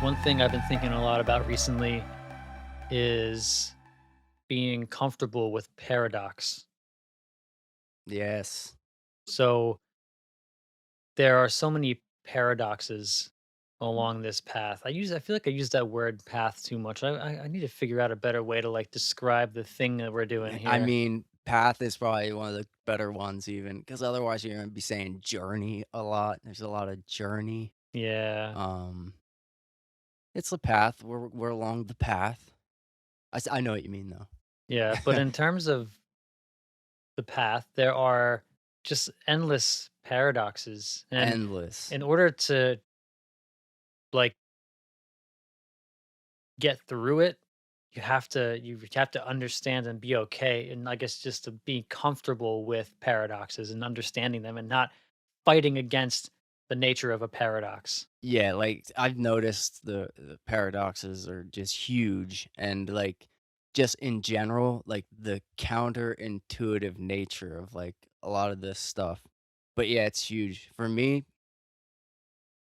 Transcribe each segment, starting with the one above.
One thing I've been thinking a lot about recently is being comfortable with paradox. Yes. So there are so many paradoxes along this path. I feel like I use that word path too much. I need to figure out a better way to like describe the thing that we're doing I here. mean, path is probably one of the better ones even, because otherwise you're gonna be saying journey a lot. There's a lot of journey. Yeah. Um, it's a path. We're along the path. I know what you mean Yeah, but though. in terms of the path, there are just endless paradoxes. And Endless. in order to like get through it, you have to understand and be okay, and I guess just to be comfortable with paradoxes and understanding them and not fighting against the nature of a paradox. Yeah, like I've noticed the paradoxes are just huge and like just in general, like the counterintuitive nature of like a lot of this stuff. But yeah, it's huge. For me,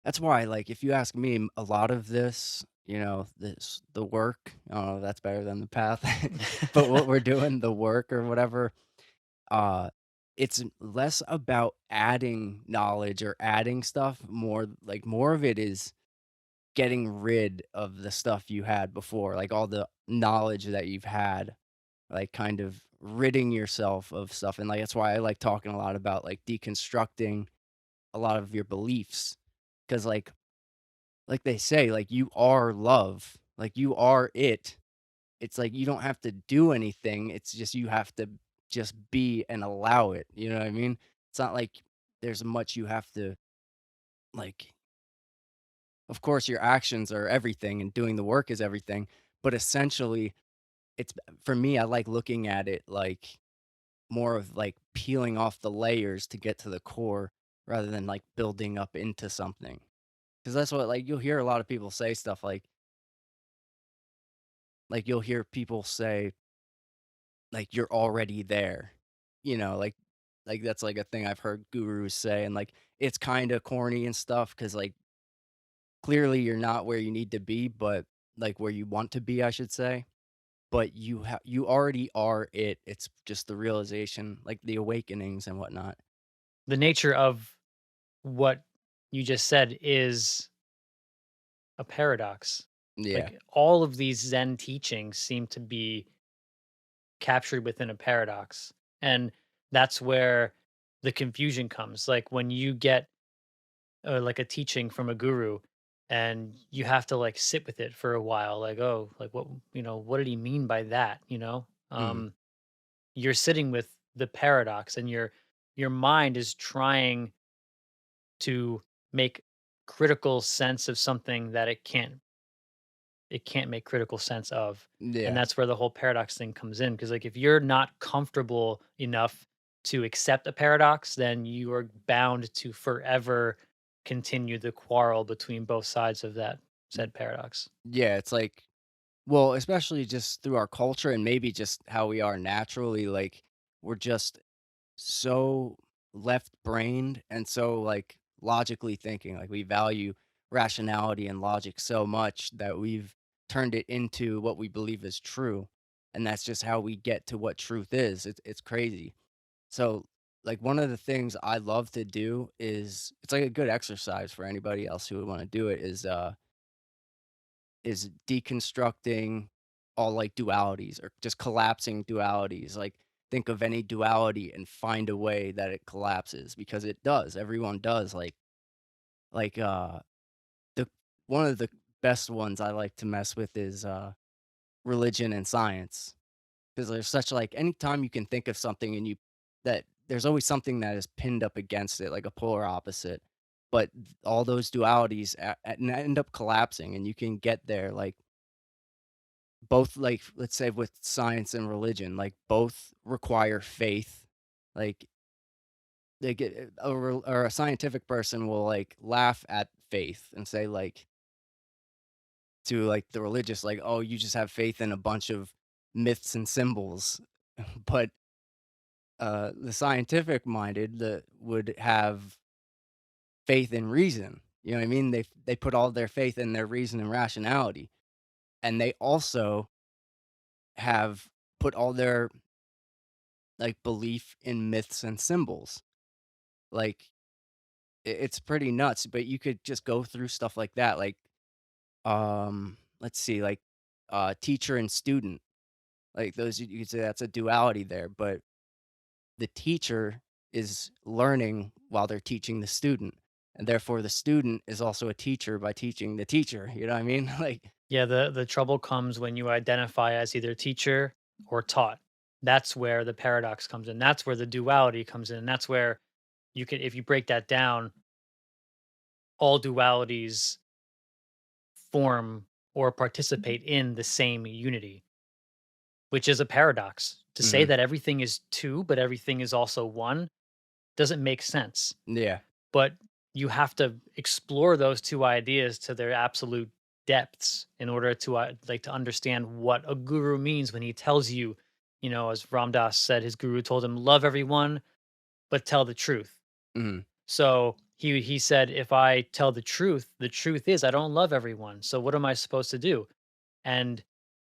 that's why, like, if you ask me, a lot of this, this the work, I don't know, that's better than the path, but what we're doing, the work or whatever, uh, it's less about adding knowledge or adding stuff, more of it is getting rid of the stuff you had before, like all the knowledge that you've had, like kind of ridding yourself of stuff. And like that's why I like talking a lot about like deconstructing a lot of your beliefs. Cause like they say, like, you are love, like, you are it. It's like you don't have to do anything, it's just you have to just be and allow it, you know what I mean? It's not like there's much you have to like, of course, your actions are everything and doing the work is everything, but essentially, it's for me, I like looking at it like more of, like, peeling off the layers to get to the core rather than, like, building up into something. Because that's what like, you'll hear a lot of people say stuff you'll hear people say, like, "You're already there." You know, like, that's, like, a thing I've heard gurus say, and, like, it's kinda corny and stuff because like, clearly you're not where you need to be, but, like, where you want to be, I should say, but you already are it. It's just the realization, like, the awakenings and whatnot. The nature of what you just said is a paradox. Yeah. Like all of these Zen teachings seem to be captured within a paradox. And that's where the confusion comes. Like when you get like a teaching from a guru and you have to like sit with it for a while like oh like what did he mean by that Mhm. you're sitting with the paradox and your mind is trying to make critical sense of something that it can't make critical sense of. And Yeah. that's where the whole paradox thing comes in. Because like if you're not comfortable enough to accept a paradox, then you are bound to forever continue the quarrel between both sides of that said paradox. Yeah, it's like well, especially just through our culture and maybe just how we are naturally, like, we're just so left-brained and so, like, logically thinking, like, we value rationality and logic so much that we've turned it into what we believe is true, and that's just how we get to what truth is. It's crazy. So, like, one of the things I love to do is it's like a good exercise for anybody else who would wanna do it is deconstructing all, like, dualities or just collapsing dualities, like, think of any duality and find a way that it collapses because it does, everyone does, like, the one of the best ones I like to mess with is, religion and science because there's such like anytime you can think of something and you that there's always something that is pinned up against it, like a polar opposite, but all those dualities end up collapsing, and you can get there, like, both, like, let's say with science and religion, like, both require faith. Like, they get or a scientific person will, like, laugh at faith and say, like, to, like, the religious, like, "Oh, you just have faith in a bunch of myths and symbols." But, the scientific minded that would have faith in reason. You know what I mean? They put all their faith in their reason and rationality, and they also have put all their, like, belief in myths and symbols. Like, it's pretty nuts, but you could just go through stuff like that, like, let's see, like, teacher and student, like, those you could say that's a duality there, but the teacher is learning while they're teaching the student, and therefore the student is also a teacher by teaching the teacher, you know what I mean? Like, Yeah, the trouble comes when you identify as either teacher or taught. That's where the paradox comes in. That's where the duality comes in. And that's where you can, if you break that down, all dualities form or participate in the same unity, which is a paradox. To say mhm, that everything is two, but everything is also one doesn't make sense. yeah, But you have to explore those two ideas to their absolute depths in order to like to understand what a guru means when he tells you, as Ram Dass said, his guru told him, love everyone, but tell the truth. mhm, So he said, if I tell the truth is I don't love everyone. So what am I supposed to do? And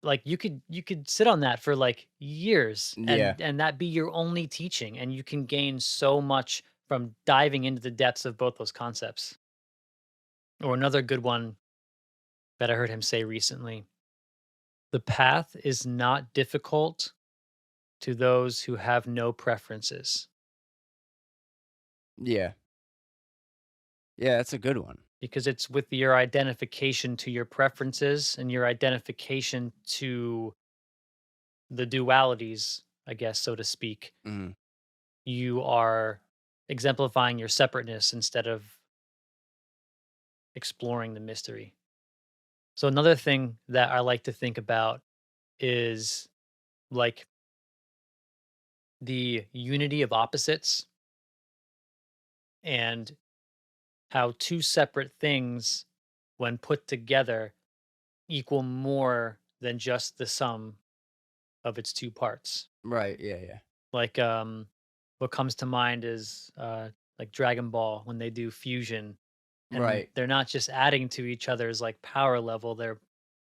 like you could sit on that for like years yeah, and that be your only teaching, and you can gain so much from diving into the depths of both those concepts. Or another good one that I heard him say recently: the path is not difficult to those who have no preferences, yeah, yeah, that's a good one. because it's with your identification to your preferences and your identification to the dualities, I guess, so to speak. Mhm, You are exemplifying your separateness instead of exploring the mystery. So another thing that I like to think about is like the unity of opposites, and how two separate things, when put together, equal more than just the sum of its two parts. right, yeah, yeah, Like what comes to mind is like Dragon Ball when they do fusion, and right, they're not just adding to each other's like power level, they're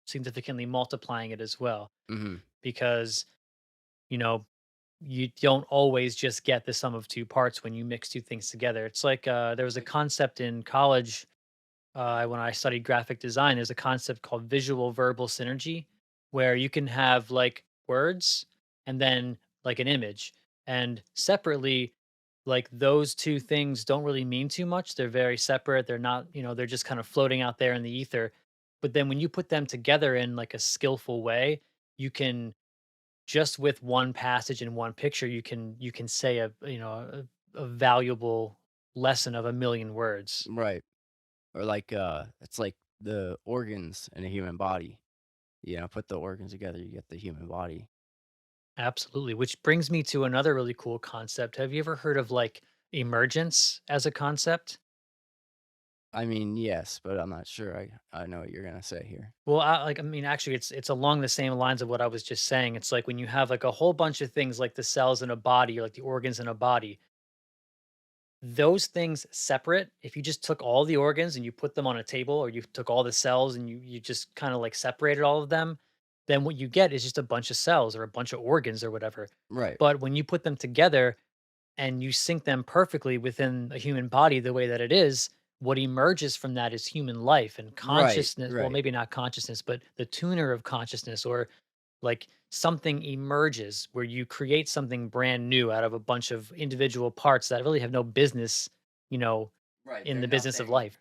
significantly multiplying it as well, mhm, because you know you don't always just get the sum of two parts when you mix two things together. It's like there was a concept in college when I studied graphic design. There's a concept called visual verbal synergy, where you can have like words and then like an image, and separately, like those two things don't really mean too much. They're very separate. They're not, they're just kind of floating out there in the ether. But then when you put them together in like a skillful way, you can, just with one passage and one picture, you can say a valuable lesson of a million words. right, or like, it's like the organs in a human body, you know, put the organs together, you get the human body. Absolutely, which brings me to another really cool concept. Have you ever heard of like emergence as a concept? I mean, yes, but I'm not sure I know what you're gonna say here. Well, I mean, actually, it's along the same lines of what I was just saying. It's like when you have like a whole bunch of things, like the cells in a body, or like the organs in a body. Those things separate, if you just took all the organs and you put them on a table, or you took all the cells and you just kind of like separated all of them, then what you get is just a bunch of cells or a bunch of organs or whatever. Right, But when you put them together and you sync them perfectly within a human body the way that it is, what emerges from that is human life and right, consciousness. Well, right, maybe not consciousness, but the tuner of consciousness, or like something emerges where you create something brand new out of a bunch of individual parts that really have no business, you know, right, in they're the business of nothing. life.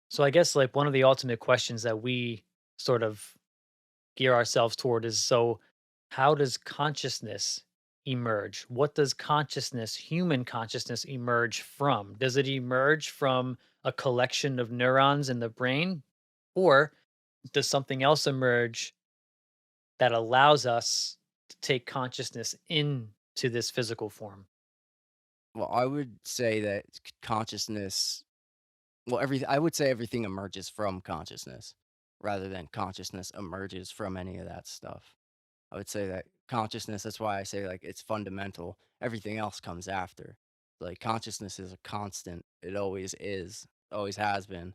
So I guess like one of the ultimate questions that we sort of gear ourselves toward is, so how does consciousness emerge? What does consciousness, human consciousness, emerge from? Does it emerge from a collection of neurons in the brain, or does something else emerge that allows us to take consciousness into this physical form? Well, I would say that consciousness, well, I would say everything emerges from consciousness rather than consciousness emerges from any of that stuff. I would say that consciousness, that's why I say, like, it's fundamental. Everything else comes after. Like, consciousness is a constant. It always is, always has been.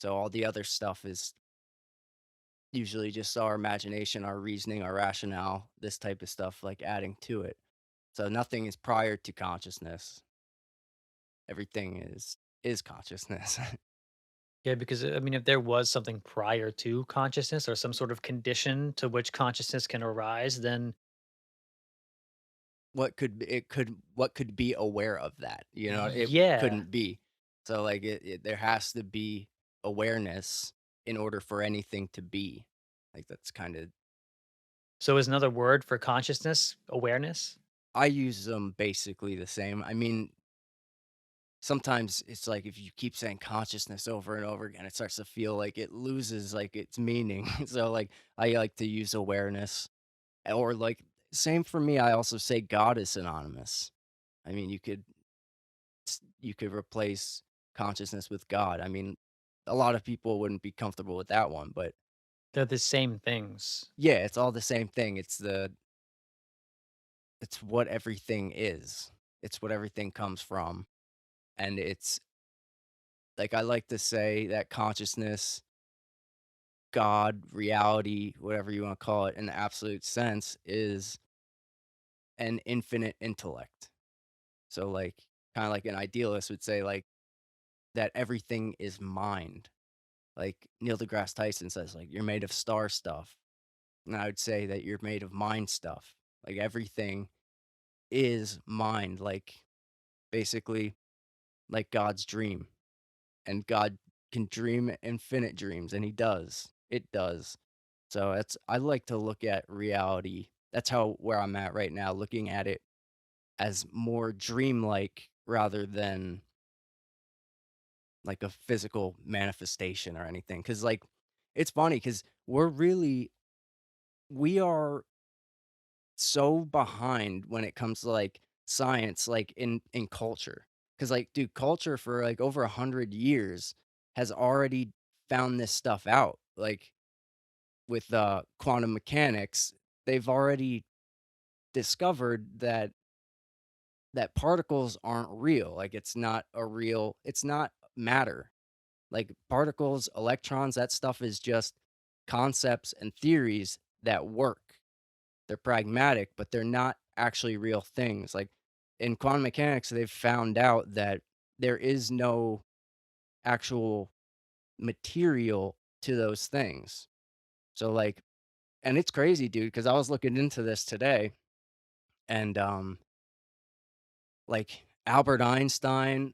So all the other stuff is usually just our imagination, our reasoning, our rationale, this type of stuff, like, adding to it. So nothing is prior to consciousness. Everything is consciousness. Yeah, because I mean, if there was something prior to consciousness or some sort of condition to which consciousness can arise, then What could be aware of that, you know? It yeah. couldn't be. So, like, there has to be awareness in order for anything to be. Like, that's kinda So is another word for consciousness awareness? I use them basically the same. I mean, sometimes it's like if you keep saying consciousness over and over again, it starts to feel like it loses, like, its meaning. So, like, I like to use awareness, or, like same for me, I also say God is synonymous. I mean, you could replace consciousness with God. I mean, a lot of people wouldn't be comfortable with that one, but They're the same things. yeah, it's all the same thing. It's what everything is. It's what everything comes from. And it's like I like to say that consciousness, God, reality, whatever you want to call it in the absolute sense, is an infinite intellect. So like kind of like an idealist would say like that everything is mind. Like Neil deGrasse Tyson says, like, you're made of star stuff. And I would say that you're made of mind stuff. Like everything is mind, like basically like God's dream. And God can dream infinite dreams, and he does. It does. So it's I like to look at reality. That's how where I'm at right now, looking at it as more dreamlike rather than like a physical manifestation or anything. Cause like it's funny because we are so behind when it comes to, like, science, like, in culture. Because like, dude, culture for, like, over 100 years has already found this stuff out. Like, with, quantum mechanics, they've already discovered that particles aren't real, like, it's not matter. Like, particles, electrons, that stuff is just concepts and theories that work. They're pragmatic, but they're not actually real things. Like in quantum mechanics, they've found out that there is no actual material to those things. So like, and it's crazy, dude, because I was looking into this today and like Albert Einstein,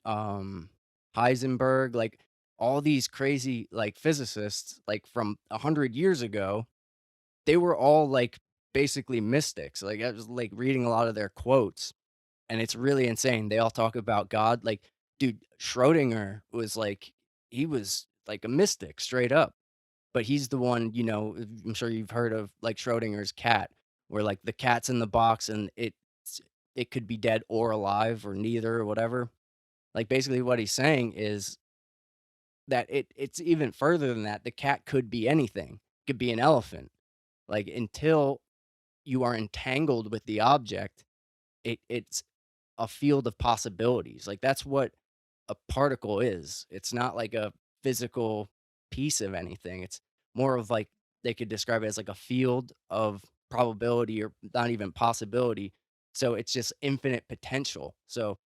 Heisenberg, like all these crazy like physicists, like from 100 years ago, they were all like basically mystics. Like I was like reading a lot of their quotes. And it's really insane. They all talk about God. Like, dude, Schrodinger was like he was like a mystic straight up. But he's the one, you know, I'm sure you've heard of like Schrodinger's cat, where like the cat's in the box and it could be dead or alive or neither or whatever. Like basically what he's saying is that it's even further than that. The cat could be anything. Could be an elephant. Like until you are entangled with the object, it's a field of possibilities. Like, that's what a particle is. It's not like a physical piece of anything. It's more of like they could describe it as like a field of probability or not even possibility. So it's just infinite potential. So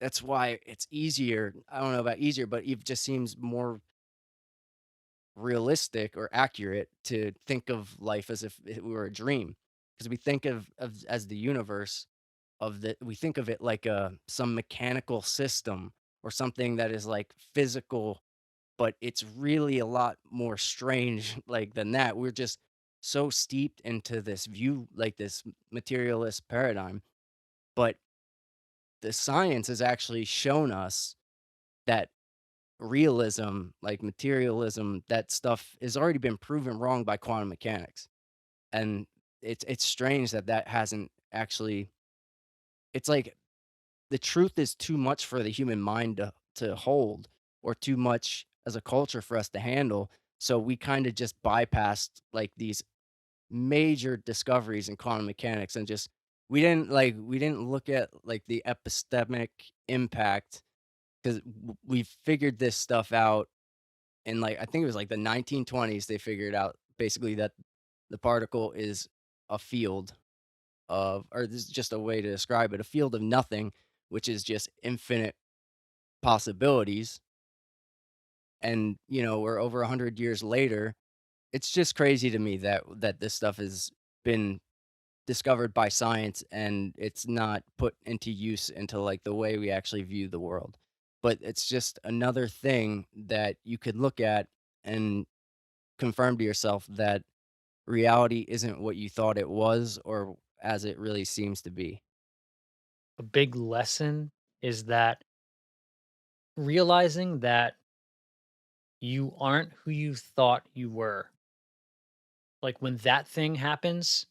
that's why it's easier. I don't know about easier, but it just seems more realistic or accurate to think of life as if it were a dream. Because we think of as the universe we think of it like a some mechanical system or something that is like physical, but it's really a lot more strange like than that. We're just so steeped into this view, like this materialist paradigm. But the science has actually shown us that realism, like materialism, that stuff has already been proven wrong by quantum mechanics. And it's strange that that hasn't actually it's like the truth is too much for the human mind to hold or too much as a culture for us to handle. So we kind of just bypassed like these major discoveries in quantum mechanics and just we didn't look at, like, the epistemic impact 'cause we figured this stuff out in, like, I think it was, like, the 1920s, they figured out basically that the particle is a field of, or this is just a way to describe it, a field of nothing, which is just infinite possibilities, and, we're over 100 years later. It's just crazy to me that this stuff has been discovered by science and it's not put into use into, like, the way we actually view the world. But it's just another thing that you could look at and confirm to yourself that reality isn't what you thought it was or as it really seems to be. A big lesson is that realizing that you aren't who you thought you were. Like when that thing happens,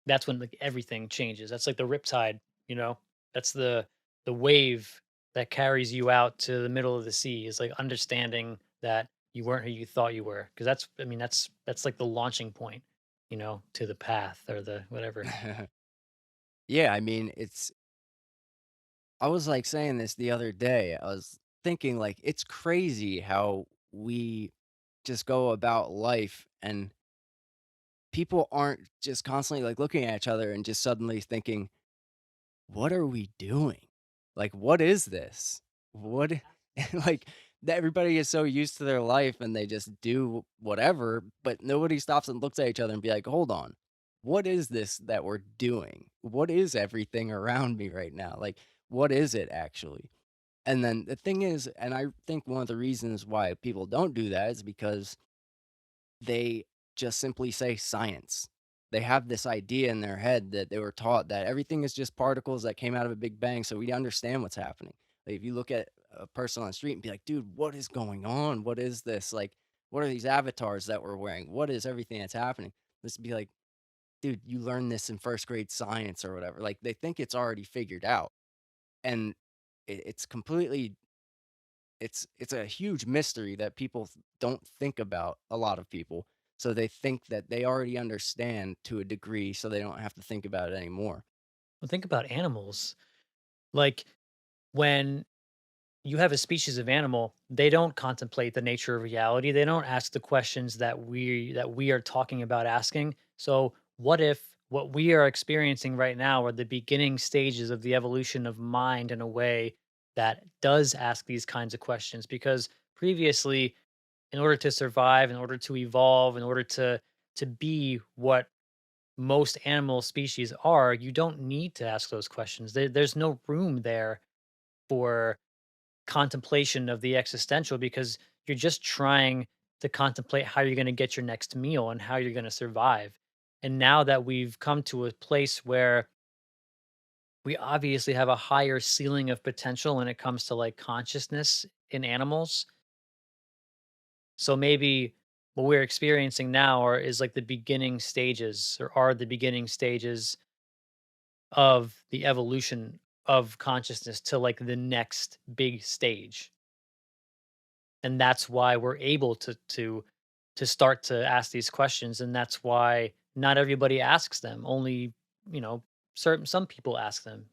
that's when like everything changes. That's like the riptide, you know? That's the wave that carries you out to the middle of the sea is like understanding that you weren't who you thought you were. Cause that's I mean, that's like the launching point, to the path or the whatever. Yeah, I mean, I was, like, saying this the other day. I was thinking, like, it's crazy how we just go about life and people aren't just constantly, like, looking at each other and just suddenly thinking, "What are we doing? Like, what is this? What" like, that everybody is so used to their life and they just do whatever, but nobody stops and looks at each other and be like, "Hold on. What is this that we're doing? What is everything around me right now? Like, what is it actually?" And then the thing is, and I think one of the reasons why people don't do that is because they just simply say science. They have this idea in their head that they were taught that everything is just particles that came out of a big bang, so we understand what's happening. Like, if you look at a person on the street and be like, "Dude, what is going on? What is this? Like, what are these avatars that we're wearing? What is everything that's happening?" This would be like, "Dude, you learned this in first grade science or whatever." Like, they think it's already figured out, and it's completely it's a huge mystery that people don't think about, a lot of people. So they think that they already understand to a degree, so they don't have to think about it anymore. Well, think about animals. Like when you have a species of animal, they don't contemplate the nature of reality. They don't ask the questions that we are talking about asking. So, what if what we are experiencing right now are the beginning stages of the evolution of mind in a way that does ask these kinds of questions? Because previously, in order to survive, in order to evolve, in order to be what most animal species are, you don't need to ask those questions. There's no room there for contemplation of the existential because you're just trying to contemplate how you're going to get your next meal and how you're going to survive. And now that we've come to a place where we obviously have a higher ceiling of potential when it comes to like consciousness in animals. So maybe what we're experiencing now is like the beginning stages or are the beginning stages of the evolution of consciousness to like the next big stage. And that's why we're able to start to ask these questions, and that's why not everybody asks them. Only, you know, certain some people ask them.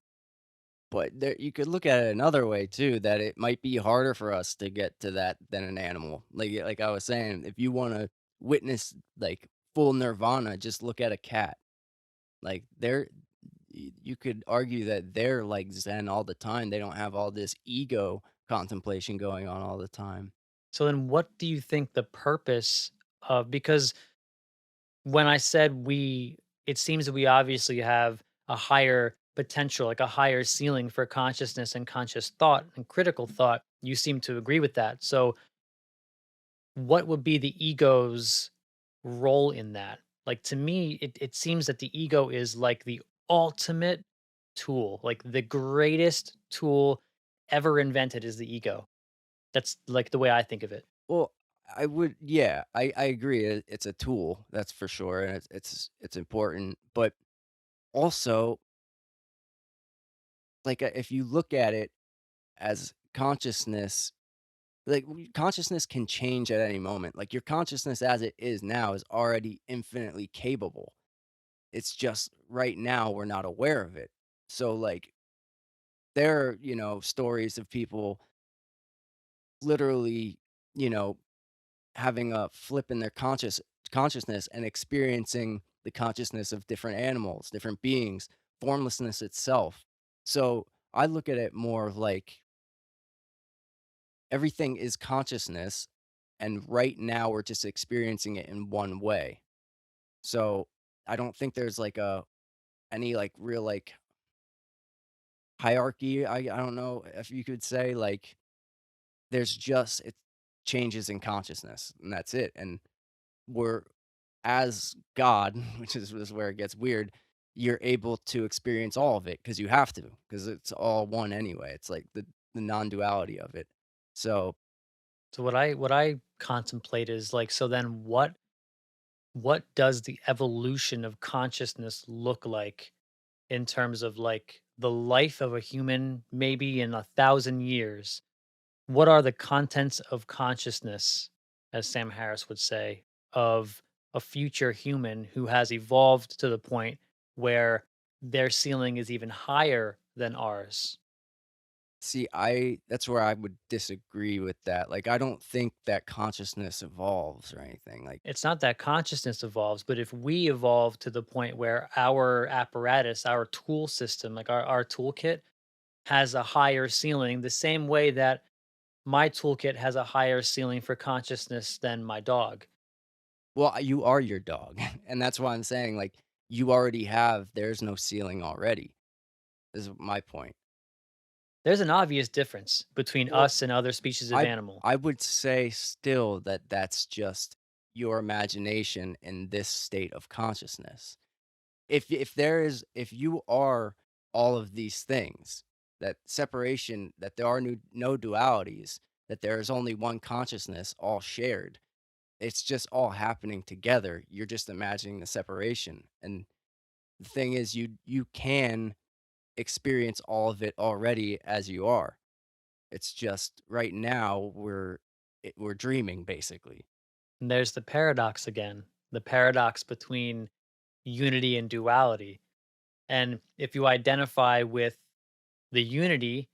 But there, you could look at it another way too, that it might be harder for us to get to that than an animal. Like I was saying, if you want to witness like full nirvana, just look at a cat. Like you could argue that they're like zen all the time. They don't have all this ego contemplation going on all the time. So then what do you think the purpose of because when I said it seems that we obviously have a higher potential, like a higher ceiling for consciousness and conscious thought and critical thought. You seem to agree with that. So what would be the ego's role in that? Like to me, it seems that the ego is like the ultimate tool, like the greatest tool ever invented is the ego. That's like the way I think of it. Well, I would, yeah, I agree. It's a tool, that's for sure, and it's important. But also, like if you look at it as consciousness, like consciousness can change at any moment. Like your consciousness as it is now is already infinitely capable. It's just right now we're not aware of it. So, like, there are, stories of people literally, you know, having a flip in their consciousness and experiencing the consciousness of different animals, different beings, formlessness itself. So, I look at it more of like everything is consciousness, and right now we're just experiencing it in one way. So, I don't think there's like a any like real like hierarchy. I don't know if you could say like there's just it changes in consciousness and that's it. And we're as God, which is where it gets weird, you're able to experience all of it because you have to, because it's all one anyway. It's like the non-duality of it. So, So what I contemplate is like, so then what does the evolution of consciousness look like in terms of like the life of a human maybe in 1,000 years? What are the contents of consciousness, as Sam Harris would say, of a future human who has evolved to the point where their ceiling is even higher than ours? see, I that's where I would disagree with that. Like, I don't think that consciousness evolves or anything. Like, It's not that consciousness evolves, but if we evolve to the point where our apparatus, our tool system, like our toolkit has a higher ceiling, the same way that my toolkit has a higher ceiling for consciousness than my dog. well, you are your dog, and that's why I'm saying like you already have. There's no ceiling already. Is my point. There's an obvious difference between Well, us and other species of I animal. I would say still that that's just your imagination in this state of consciousness. If you are all of these things, that separation, that there are no dualities, that there is only one consciousness all shared. It's just all happening together. You're just imagining the separation. And the thing is you can experience all of it already as you are. It's just right now we're dreaming basically. And there's the paradox again, the paradox between unity and duality. And if you identify with the unity,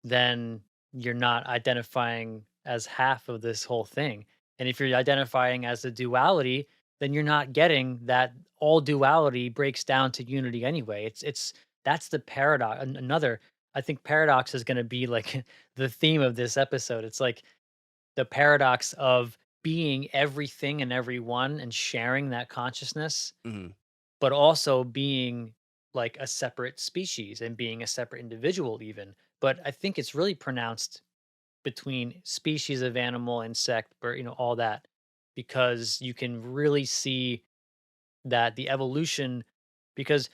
then you're not identifying as half of this whole thing. And if you're identifying as the duality, then you're not getting that all duality breaks down to unity anyway. It's that's the paradox. Another, I think paradox is going to be like the theme of this episode. It's like the paradox of being everything and everyone and sharing that consciousness, Mhm. but also being like a separate species and being a separate individual even. But I think it's really pronounced between species of animal, insect, or all that, because you can really see that the evolution, because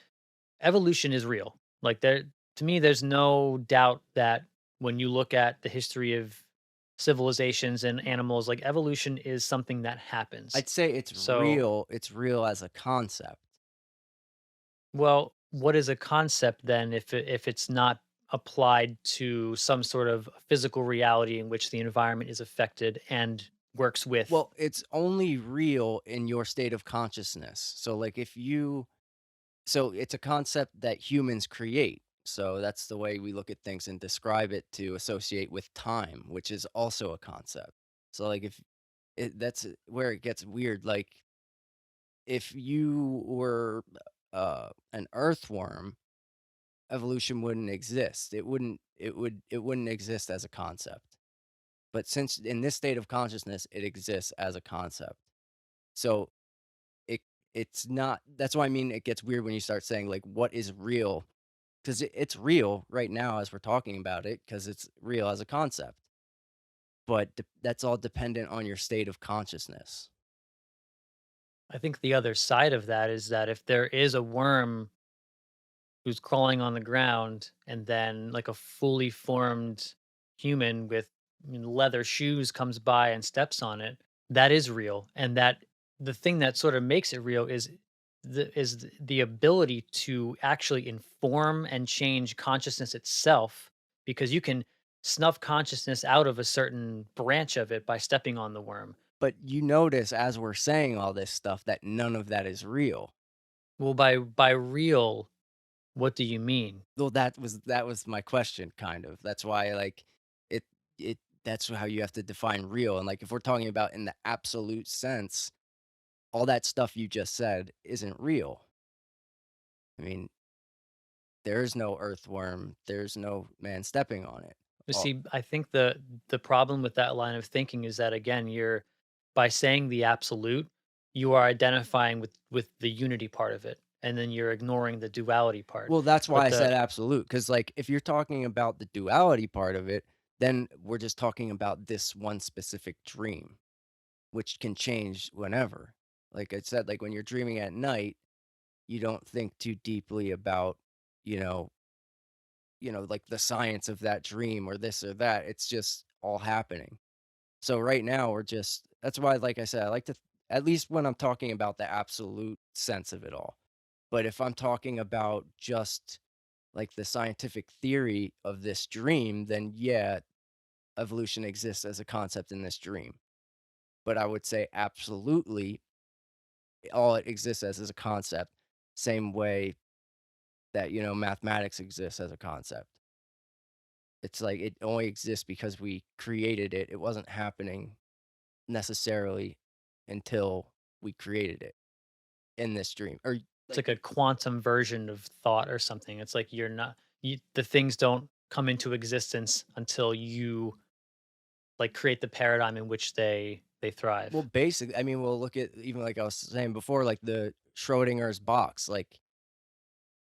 evolution is real. Like there, to me, there's no doubt that when you look at the history of civilizations and animals, like evolution is something that happens. I'd say So, it's real as a concept. well, what is a concept then if it's not applied to some sort of physical reality in which the environment is affected and works with? Well, it's only real in your state of consciousness. So like if you so it's a concept that humans create. So that's the way we look at things and describe it to associate with time, which is also a concept. So like if that's where it gets weird. Like if you were an earthworm, evolution wouldn't exist. It wouldn't exist as a concept. But since in this state of consciousness, it exists as a concept. So it it's not that's why I mean it gets weird when you start saying like what is real, because it's real right now as we're talking about it because it's real as a concept. But that's all dependent on your state of consciousness. I think the other side of that is that if there is a worm who's crawling on the ground and then like a fully formed human with leather shoes comes by and steps on it, that is real. And that the thing that sort of makes it real is the ability to actually inform and change consciousness itself, because you can snuff consciousness out of a certain branch of it by stepping on the worm. But you notice as we're saying all this stuff that none of that is real. Well, by real, what do you mean? Well, that was my question, kind of. That's why, like, it that's how you have to define real, and, like, if we're talking about in the absolute sense, all that stuff you just said isn't real. I mean, there is no earthworm, there's no man stepping on it. But Oh, see, I think the problem with that line of thinking is that again, you're by saying the absolute, you are identifying with the unity part of it, and then you're ignoring the duality part. well, that's why But I the said absolute, because, like, if you're talking about the duality part of it, then we're just talking about this one specific dream, which can change whenever. Like I said, like, when you're dreaming at night, you don't think too deeply about, you know like, the science of that dream or this or that. It's just all happening. So right now, we're just that's why, like I said, I like to at least when I'm talking about the absolute sense of it all. But if I'm talking about just, like, the scientific theory of this dream, then yeah, evolution exists as a concept in this dream. But I would say absolutely all it exists as is a concept, same way that, mathematics exists as a concept. It's like it only exists because we created it. It wasn't happening necessarily until we created it in this dream. Or it's like like a quantum version of thought or something. It's like you're not the things don't come into existence until you like create the paradigm in which they well, thrive. basically, I mean, we'll look at even like I was saying before, like the Schrodinger's box, like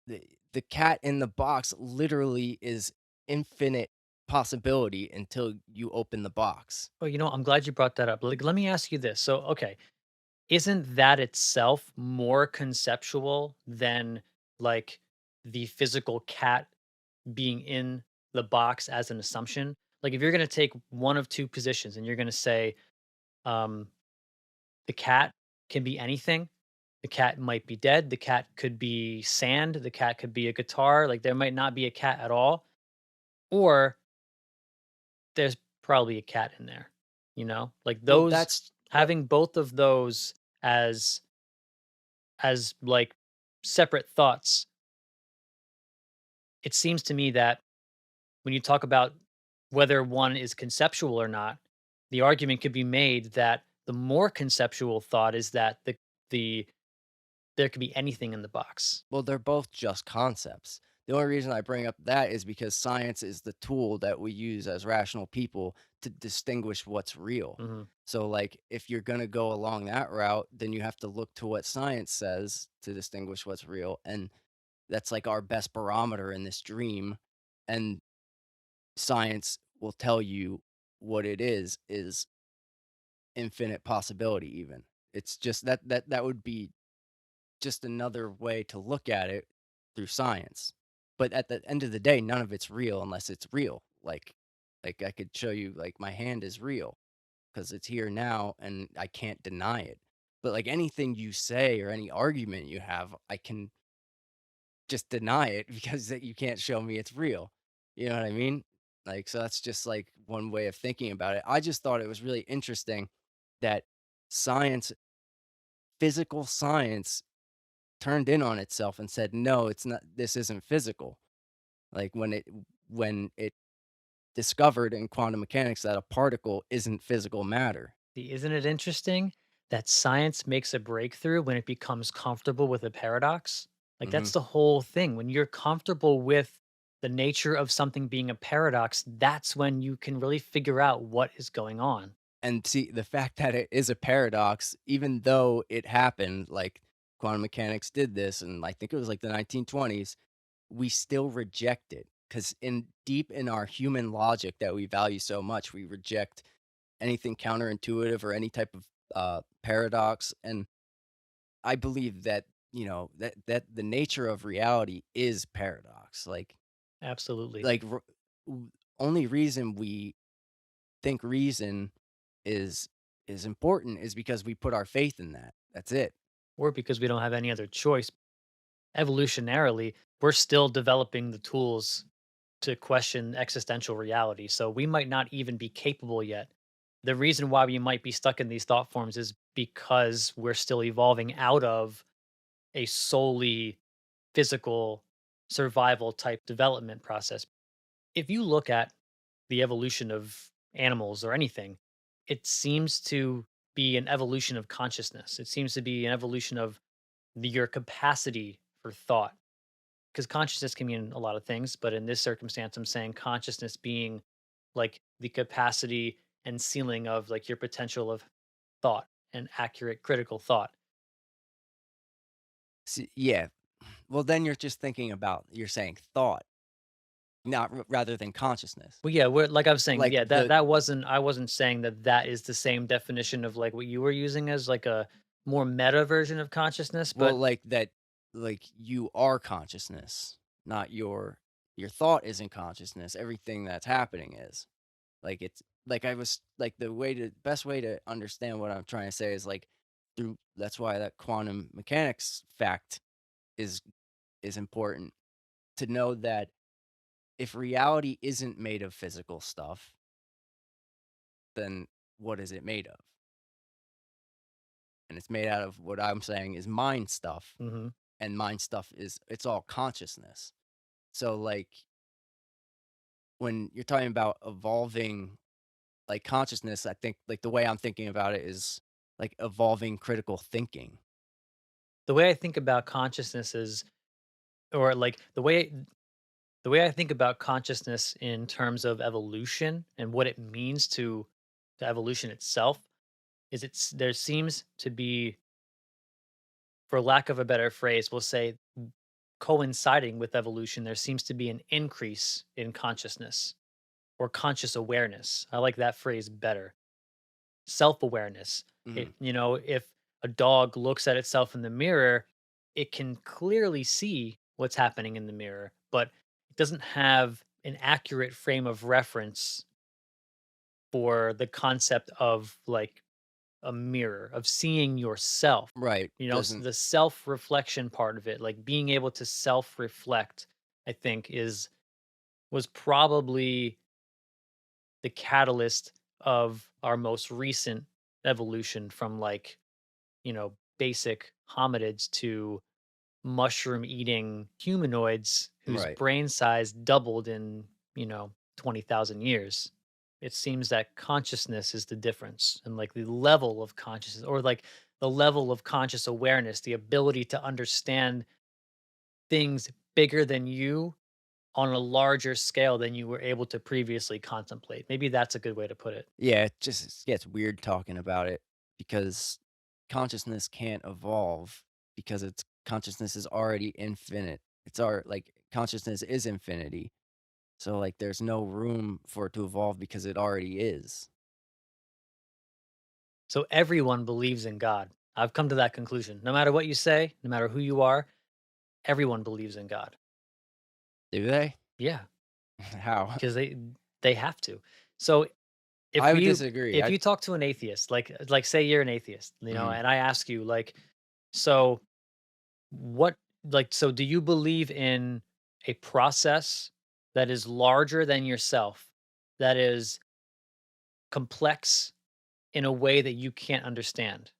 the cat in the box literally is infinite possibility until you open the box. Oh, I'm glad you brought that up. Like, let me ask you this. So, okay, isn't that itself more conceptual than like the physical cat being in the box as an assumption? Like, if you're going to take one of two positions and you're going to say, um, the cat can be anything. The cat might be dead. The cat could be sand. The cat could be a guitar. Like, there might not be a cat at all. Or there's probably a cat in there, Like Well, those having both of those as like separate thoughts, it seems to me that when you talk about whether one is conceptual or not, the argument could be made that the more conceptual thought is that the there could be anything in the box. well, they're both just concepts. The only reason I bring up that is because science is the tool that we use as rational people to distinguish what's real. Mhm. So, like, if you're going to go along that route, then you have to look to what science says to distinguish what's real. And that's like our best barometer in this dream. And science will tell you what it is infinite possibility, even. It's just that would be just another way to look at it through science. But at the end of the day, none of it's real unless it's real. Like I could show you like my hand is real because it's here now and I can't deny it. But like anything you say or any argument you have, I can just deny it because that you can't show me it's real. You know what I mean? Like so that's just like one way of thinking about it. I just thought it was really interesting that science, physical science turned in on itself and said, "No, it's not this isn't physical." Like, when it discovered in quantum mechanics that a particle isn't physical matter. Isn't it interesting that science makes a breakthrough when it becomes comfortable with a paradox? Like, that's Mhm. the whole thing. When you're comfortable with the nature of something being a paradox, that's when you can really figure out what is going on. And see, the fact that it is a paradox, even though it happened, like, quantum mechanics did this, and I think it was, like, the 1920s, we still reject it because in deep in our human logic that we value so much, we reject anything counterintuitive or any type of, paradox, and I believe that, that the nature of reality is paradox. Absolutely. Like only reason we think reason is is important is because we put our faith in that. That's it. Or because we don't have any other choice. Evolutionarily, we're still developing the tools to question existential reality. So we might not even be capable yet. The reason why we might be stuck in these thought forms is because we're still evolving out of a solely physical survival type development process. If you look at the evolution of animals or anything, it seems to be an evolution of consciousness. It seems to be an evolution of your capacity for thought. Because consciousness can mean a lot of things, but in this circumstance, I'm saying consciousness being like the capacity and ceiling of like your potential of thought and accurate critical thought. Yeah. Well, then you're just thinking about you're saying thought, not rather than consciousness. Well, yeah, we're like I was saying, Like yeah, that the that wasn't I wasn't saying that that is the same definition of like what you were using as like a more meta version of consciousness, well, but like that, like you are consciousness, not your thought isn't consciousness. Everything that's happening is like it's like I was like the way to best way to understand what I'm trying to say is like through that's why that quantum mechanics fact is is important to know that if reality isn't made of physical stuff, then what is it made of? And it's made out of what I'm saying is mind stuff, mhm. and mind stuff is it's all consciousness. So like when you're talking about evolving like consciousness, I think like the way I'm thinking about it is like evolving critical thinking. The way I think about consciousness is or like the way I think about consciousness in terms of evolution and what it means to evolution itself is there seems to be, for lack of a better phrase, we'll say coinciding with evolution, there seems to be an increase in consciousness or conscious awareness. I like that phrase better. Self-awareness. Mhm. If a dog looks at itself in the mirror, it can clearly see what's happening in the mirror, but it doesn't have an accurate frame of reference for the concept of like a mirror, of seeing yourself. Right. Doesn't The self-reflection part of it, like being able to self-reflect, I think was probably the catalyst of our most recent evolution from like, basic hominids to mushroom eating humanoids whose right. brain size doubled in, 20,000 years. It seems that consciousness is the difference and like the level of consciousness or like the level of conscious awareness, the ability to understand things bigger than you on a larger scale than you were able to previously contemplate. Maybe that's a good way to put it. Yeah, it just gets weird talking about it because consciousness can't evolve because it's consciousness is already infinite. It's our like consciousness is infinity. So like there's no room for it to evolve because it already is. So everyone believes in God. I've come to that conclusion. No matter what you say, no matter who you are, everyone believes in God. Do they? Yeah, How? because they have to. So I if would you disagree. if I you talk to an atheist, like say you're an atheist, mhm. and I ask you like, so what so do you believe in a process that is larger than yourself, that is complex in a way that you can't understand?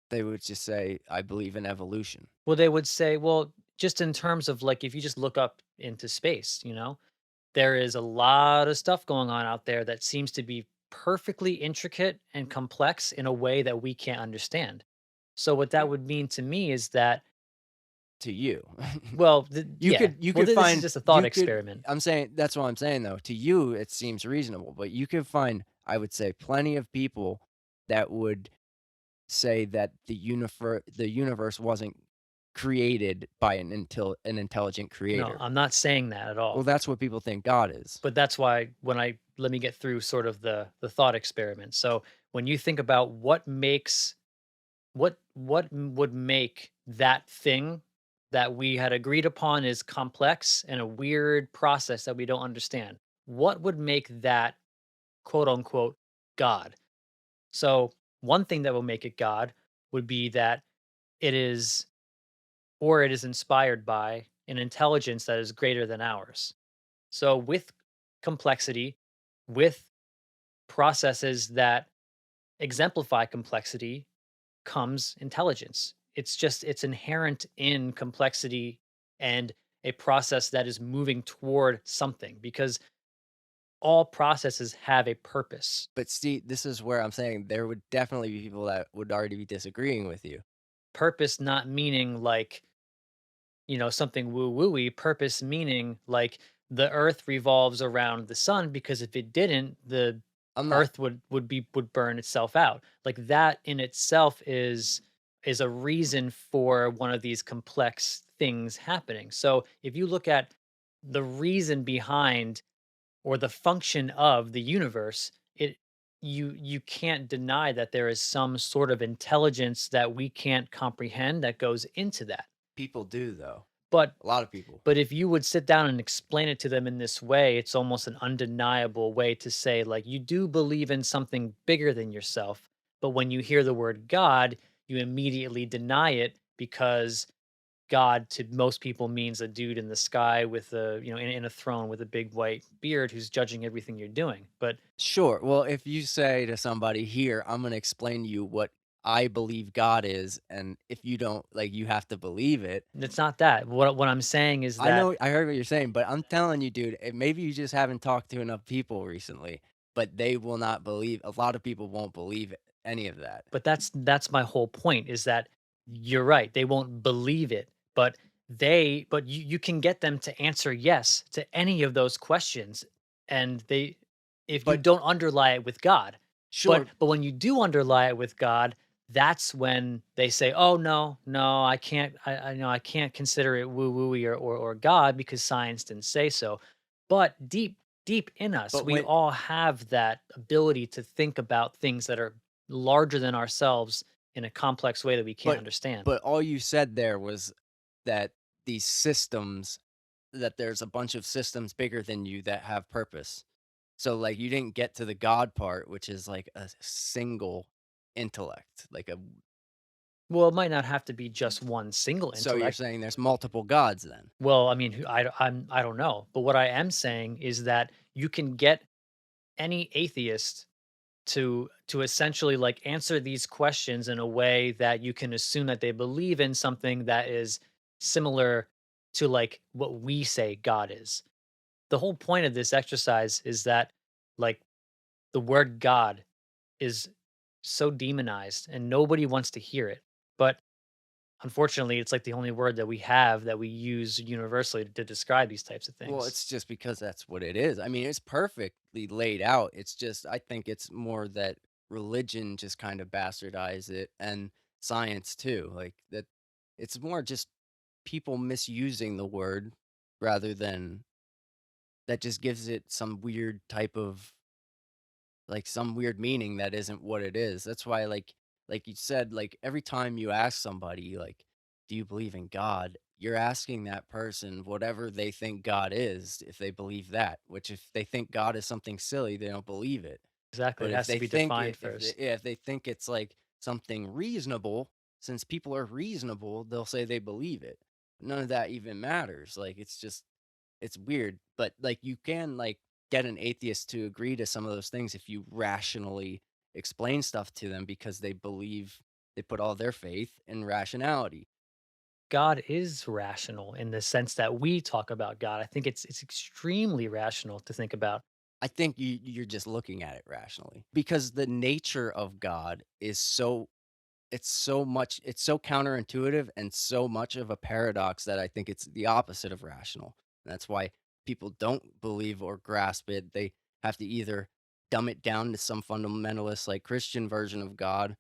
They would just say I believe in evolution. Well, they would say, well, just in terms of like if you just look up into space, there is a lot of stuff going on out there that seems to be perfectly intricate and complex in a way that we can't understand. So what that would mean to me is that, To you. well, yeah, You well, could this is find just a thought you could experiment. I'm saying that's what I'm saying though. To you, it seems reasonable, but you could find, I would say, plenty of people that would say that the universe wasn't created by an intelligent No, creator. I'm not saying that at Well, all. that's what people think God is. But that's why when I let me get through sort of the thought experiment. So when you think about would make that thing that we had agreed upon is complex and a weird process that we don't understand, what would make that quote unquote God? So one thing that will make it God would be that it is it is inspired by an intelligence that is greater than ours. So with complexity, with processes that exemplify complexity, comes intelligence. it's inherent in complexity and a process that is moving toward something because all processes have a purpose. But see, this is where I'm saying there would definitely be people that would already be disagreeing with you. Purpose not meaning like, something woo wooey, purpose meaning like the earth revolves around the sun because if it didn't, the I'm not earth would burn itself out. Like that in itself is a reason for one of these complex things happening. So if you look at the reason behind or the function of the universe, you can't deny that there is some sort of intelligence that we can't comprehend that goes into that. people do though. But A lot of people. but if you would sit down and explain it to them in this way, it's almost an undeniable way to say, like, you do believe in something bigger than yourself. But when you hear the word God, you immediately deny it because God to most people means a dude in the sky with in a throne with a big white beard who's judging everything you're doing. But Sure. Well, if you say to somebody, "Here, I'm gonna explain to you what I believe God is," and if you don't like, you have to believe it. it's not that. What I'm saying is I that know I heard what you're saying, but I'm telling you, dude, maybe you just haven't talked to enough people recently, but they will not believe a lot of people won't believe any of that. But that's my whole point is that you're right. They won't believe it, but you can get them to answer yes to any of those questions and they if you But don't underlie it with God. sure, But when you do underlie it with God, that's when they say, "Oh no, no, I can't I know I can't consider it woo wooey or God because science didn't say so." But deep in us, but we when all have that ability to think about things that are larger than ourselves in a complex way that we can't but understand. but all you said there was that these systems that there's a bunch of systems bigger than you that have purpose. So, like, you didn't get to the God part, which is like a single intellect, like a Well, it might not have to be just one single so you're intellect. saying there's multiple gods then? Well, I mean, I don't know, but what I am saying is that you can get any atheist to essentially like answer these questions in a way that you can assume that they believe in something that is similar to like what we say God is. The whole point of this exercise is that like the word God is so demonized and nobody wants to hear it. But unfortunately, it's like the only word that we have that we use universally to describe these types of Well, things. it's just because that's what it is. I mean, it's perfectly laid out. It's just I think it's more that religion just kind of bastardized it and science too. Like that it's more just people misusing the word rather than that just gives it some weird type of like some weird meaning that isn't what it is. That's why like you said, like every time you ask somebody like, "Do you believe in God?" You're asking that person whatever they think God is, if they believe that, which if they think God is something silly, they don't believe it. Exactly. But It if has to they be think defined it if they first. yeah, if they think it's like something reasonable, since people are reasonable, they'll say they believe it. None of that even matters. Like it's just it's weird, but, like, you can, like, get an atheist to agree to some of those things if you rationally explain stuff to them because they believe they put all their faith in rationality. God is rational in the sense that we talk about God. I think it's extremely rational to think about. I think you're just looking at it rationally because the nature of God is so it's so counterintuitive and so much of a paradox that I think it's the opposite of rational. That's why people don't believe or grasp it. They have to either dumb it down to some fundamentalist like Christian version of God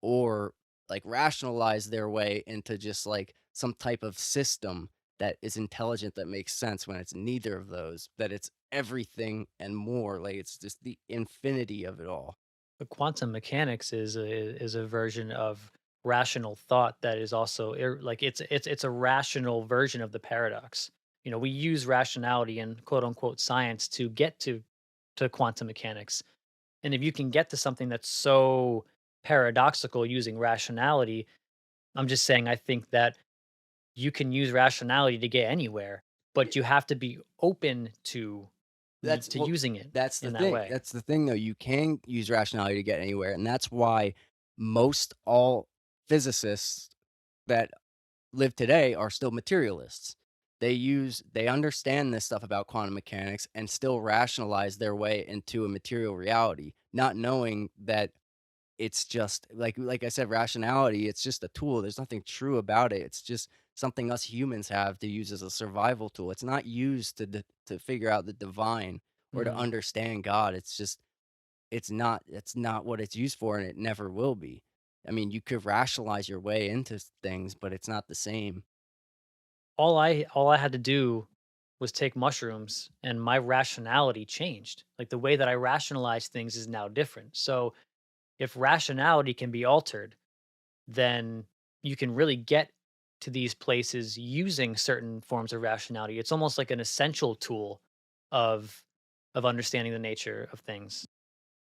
or like rationalize their way into just like some type of system that is intelligent that makes sense when it's neither of those, that it's everything and more. Like it's just the infinity of it all. But quantum mechanics is a version of rational thought that is also like it's a rational version of the paradox. We use rationality and quote unquote science to get to quantum mechanics. And if you can get to something that's so paradoxical using rationality, I'm just saying I think that you can use rationality to get anywhere, but you have to be open to That's well, using it that's the in that thing. way. That's the thing, though. You can use rationality to get anywhere, and that's why most all physicists that live today are still materialists. They understand this stuff about quantum mechanics and still rationalize their way into a material reality, not knowing that it's just like I said, rationality, it's just a tool. There's nothing true about it. It's just something us humans have to use as a survival tool. It's not used to figure out the divine or to Mhm. understand God. It's just it's not what it's used for, and it never will be. I mean, you could rationalize your way into things, but it's not the same. All I had to do was take mushrooms and my rationality changed. Like the way that I rationalize things is now different. So if rationality can be altered, then you can really get to these places using certain forms of rationality. It's almost like an essential tool of understanding the nature of things.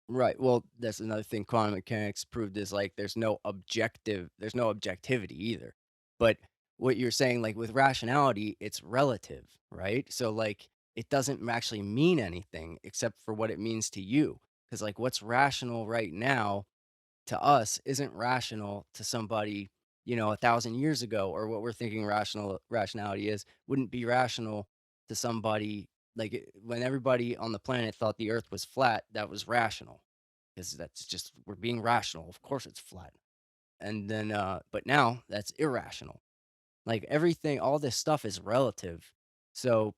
Right. Well, that's another thing quantum mechanics proved is like there's no objectivity either. But what you're saying, like with rationality, it's relative, right? So like it doesn't actually mean anything except for what it means to you. Because like what's rational right now to us isn't rational to somebody, 1,000 years ago, or what we're thinking rationality is wouldn't be rational to somebody when everybody on the planet thought the earth was flat, that was rational because that's just we're being rational. Of course it's flat. And then but now that's irrational. Like everything, all this stuff is relative. So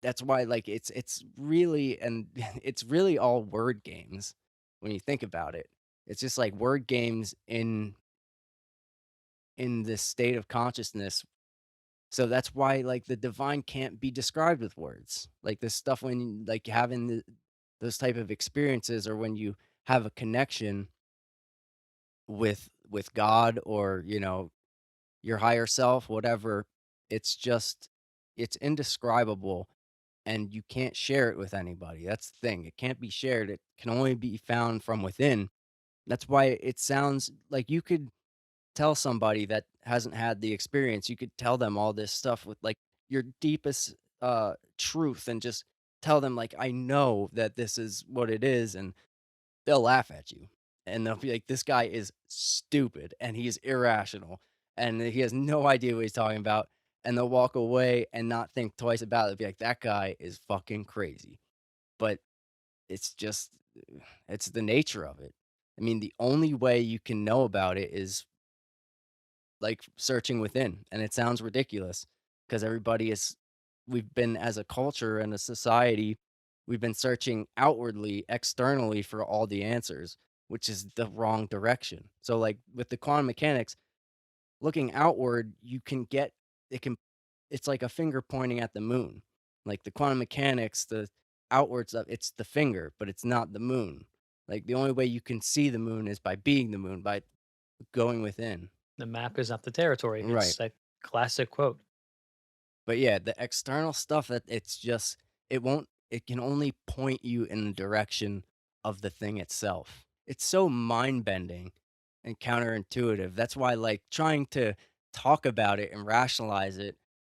that's why it's really and it's really all word games when you think about it. It's just like word games in this state of consciousness. So that's why like the divine can't be described with words. Like this stuff when having those type of experiences or when you have a connection with God or, your higher self, whatever, it's just it's indescribable and you can't share it with anybody. That's the thing. It can't be shared. It can only be found from within. That's why it sounds like you could tell somebody that hasn't had the experience, you could tell them all this stuff with like your deepest truth and just tell them like I know that this is what it is and they'll laugh at you. And they'll be like, this guy is stupid and he's irrational and he has no idea what he's talking about. And they'll walk away and not think twice about it. Be like, that guy is fucking crazy. But it's just it's the nature of it. I mean, the only way you can know about it is like searching within, and it sounds ridiculous because everybody is we've been as a culture and a society, we've been searching outwardly, externally for all the answers, which is the wrong direction. So like with the quantum mechanics, looking outward, you can get it can it's like a finger pointing at the moon. Like the quantum mechanics, the outward stuff, it's the finger, but it's not the moon. Like the only way you can see the moon is by being the moon, by going within. The map is not the territory. Right. It's a classic quote. But yeah, the external stuff that it's just it can only point you in the direction of the thing itself. It's so mind-bending and counterintuitive. That's why like trying to talk about it and rationalize it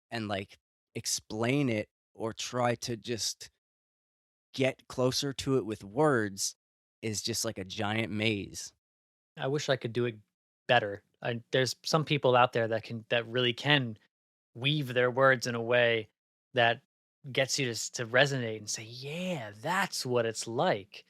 and like explain it or try to just get closer to it with words is just like a giant maze. I wish I could do it better. There's some people out there that really can weave their words in a way that gets you to resonate and say, "Yeah, that's what it's like."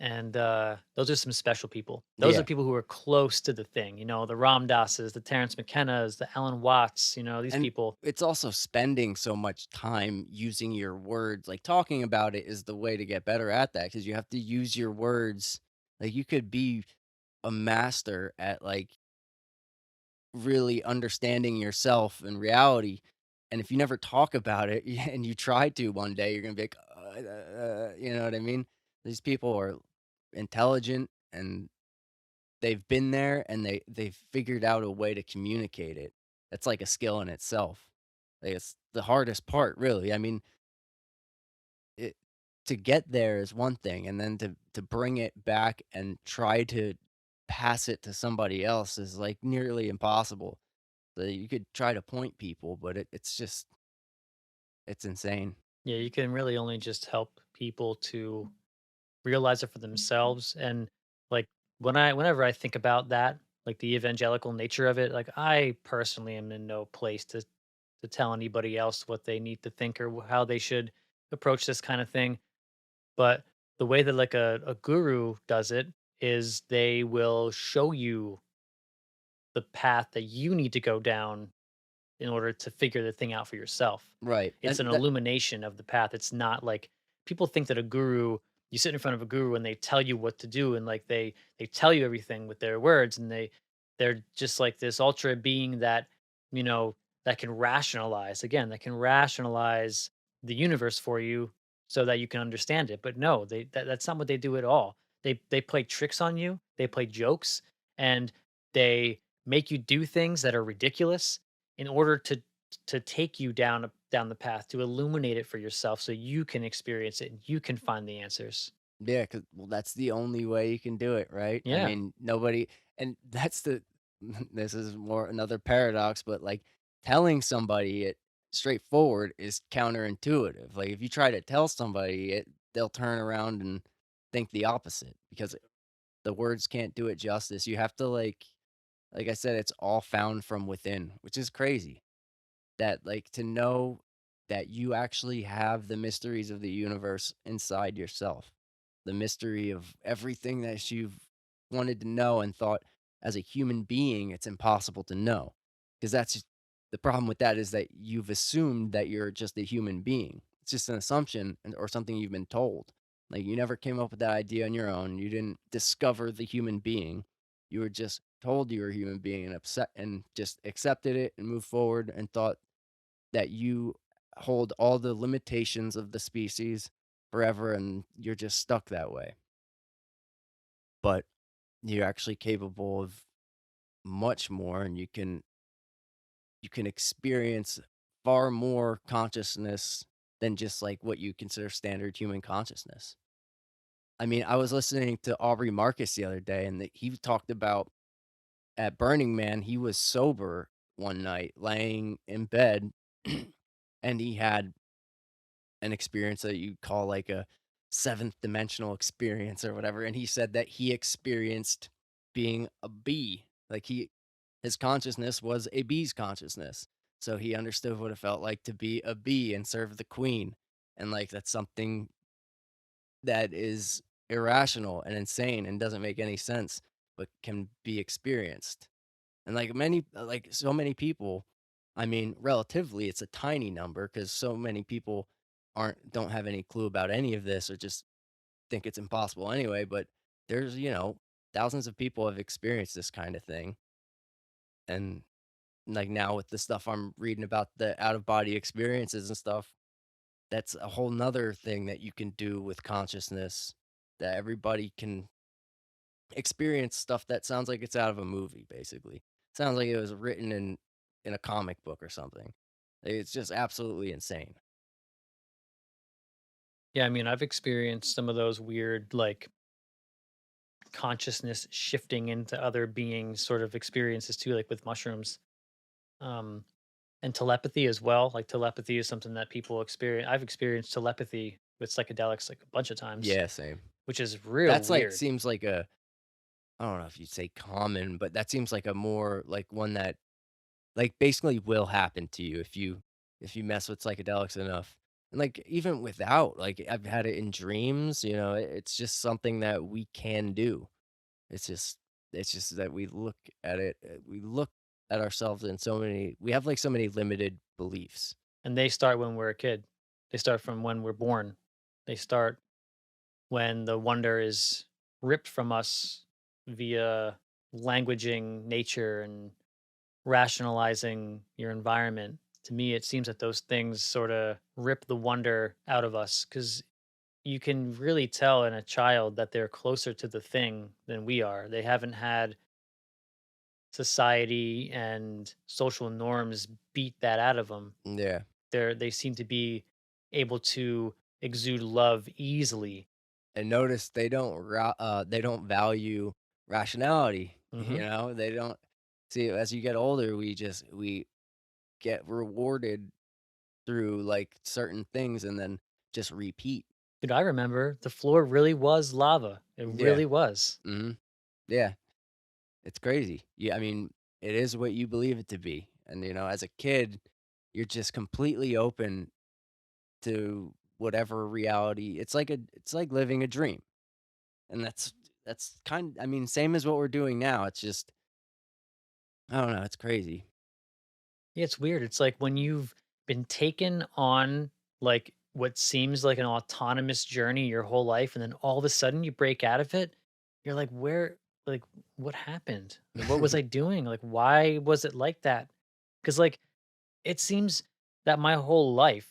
And those are some special people. Those are Yeah. people who are close to the thing. You know, the Ram Dasses, the Terrence McKennas, the Alan Watts. You know, these And people. it's also spending so much time using your words, like, talking about it is the way to get better at that because you have to use your words. Like, you could be a master at, like, really understanding yourself and reality, and if you never talk about it and you try to one day, you're gonna be like, you know what I mean? These people are intelligent, and they've been there, and they've figured out a way to communicate it. That's like a skill in itself. Like, it's the hardest part, really. I mean, it to get there is one thing, and then to bring it back and try to pass it to somebody else is, like, nearly impossible. So you could try to point people, but it's just it's insane. Yeah, you can really only just help people to realize it for themselves. And like whenever I think about that, like the evangelical nature of it. Like I personally am in no place to tell anybody else what they need to think or how they should approach this kind of thing. But the way that like a guru does it is they will show you the path that you need to go down in order to figure the thing out for yourself. Right, It's an and that illumination of the path. It's not like people think that a guru, you sit in front of a guru and they tell you what to do and like they tell you everything with their words and they're just like this ultra being that, you know, that can rationalize again, that can rationalize the universe for you so that you can understand it. But no, that's not what they do at all. They play tricks on you, they play jokes, and they make you do things that are ridiculous in order to take you down the path to illuminate it for yourself so you can experience it and you can find the answers. yeah, 'cause well, that's the only way you can do it, right? I Yeah. mean, nobody and that's the this is more another paradox, but, like, telling somebody it straightforward is counterintuitive. Like, if you try to tell somebody it, they'll turn around and think the opposite because the words can't do it justice. You have to, like I said, it's all found from within, which is crazy. That, like, to know that you actually have the mysteries of the universe inside yourself, the mystery of everything that you've wanted to know and thought as a human being it's impossible to know, because that's just the problem with that is that you've assumed that you're just a human being. It's just an assumption or something you've been told. Like, you never came up with that idea on your own. You didn't discover the human being. You were just told you were a human being and upset and just accepted it and moved forward and thought that you hold all the limitations of the species forever and you're just stuck that way. But you're actually capable of much more and you can experience far more consciousness than just like what you consider standard human consciousness. I mean, I was listening to Aubrey Marcus the other day and he talked about at Burning Man, he was sober one night laying in bed and he had an experience that you call like a seventh dimensional experience or whatever, and he said that he experienced being a bee. Like his consciousness was a bee's consciousness. So he understood what it felt like to be a bee and serve the queen. And like that's something that is irrational and insane and doesn't make any sense, but can be experienced. And like like so many people, I mean, relatively, it's a tiny number because so many people don't have any clue about any of this or just think it's impossible anyway. But there's, thousands of people have experienced this kind of thing. And like now with the stuff I'm reading about the out of body experiences and stuff, that's a whole nother thing that you can do with consciousness that everybody can experience stuff that sounds like it's out of a movie, basically. Sounds like it was written in a comic book or something. It's just absolutely insane. Yeah, I mean, I've experienced some of those weird like consciousness shifting into other beings sort of experiences too, like with mushrooms. Um and telepathy as well. Like telepathy is something that people experience. I've experienced telepathy with psychedelics like a bunch of times, Yeah, same. which is real That's like weird. seems like a I don't know if you'd say common, but that seems like a more like one that like basically will happen to you if you mess with psychedelics enough. And like even without, like I've had it in dreams, it's just something that we can do. It's just it's just that we look at it, we look at ourselves in so many we have, like, so many limited beliefs. And they start when we're a kid. They start from when we're born. They start when the wonder is ripped from us via languaging nature and rationalizing your environment. To me, it seems that those things sort of rip the wonder out of us because you can really tell in a child that they're closer to the thing than we are. They haven't had society and social norms beat that out of them. Yeah, They seem to be able to exude love easily. and notice they don't value rationality, Hmm. They don't see, as you get older, we get rewarded through, like, certain things and then just repeat. Dude, I remember the floor really was lava. It Yeah, really was. mhm, yeah. It's crazy. Yeah, I mean, it is what you believe it to be, and, as a kid, you're just completely open to whatever reality it's like living a dream, and that's I mean, same as what we're doing now, it's just I don't know, it's crazy. Yeah, it's weird. It's like when you've been taken on like what seems like an autonomous journey your whole life, and then all of a sudden you break out of it, you're like, where, like, what happened? Like, what was I doing? Like, why was it like that? Because, like, it seems that my whole life,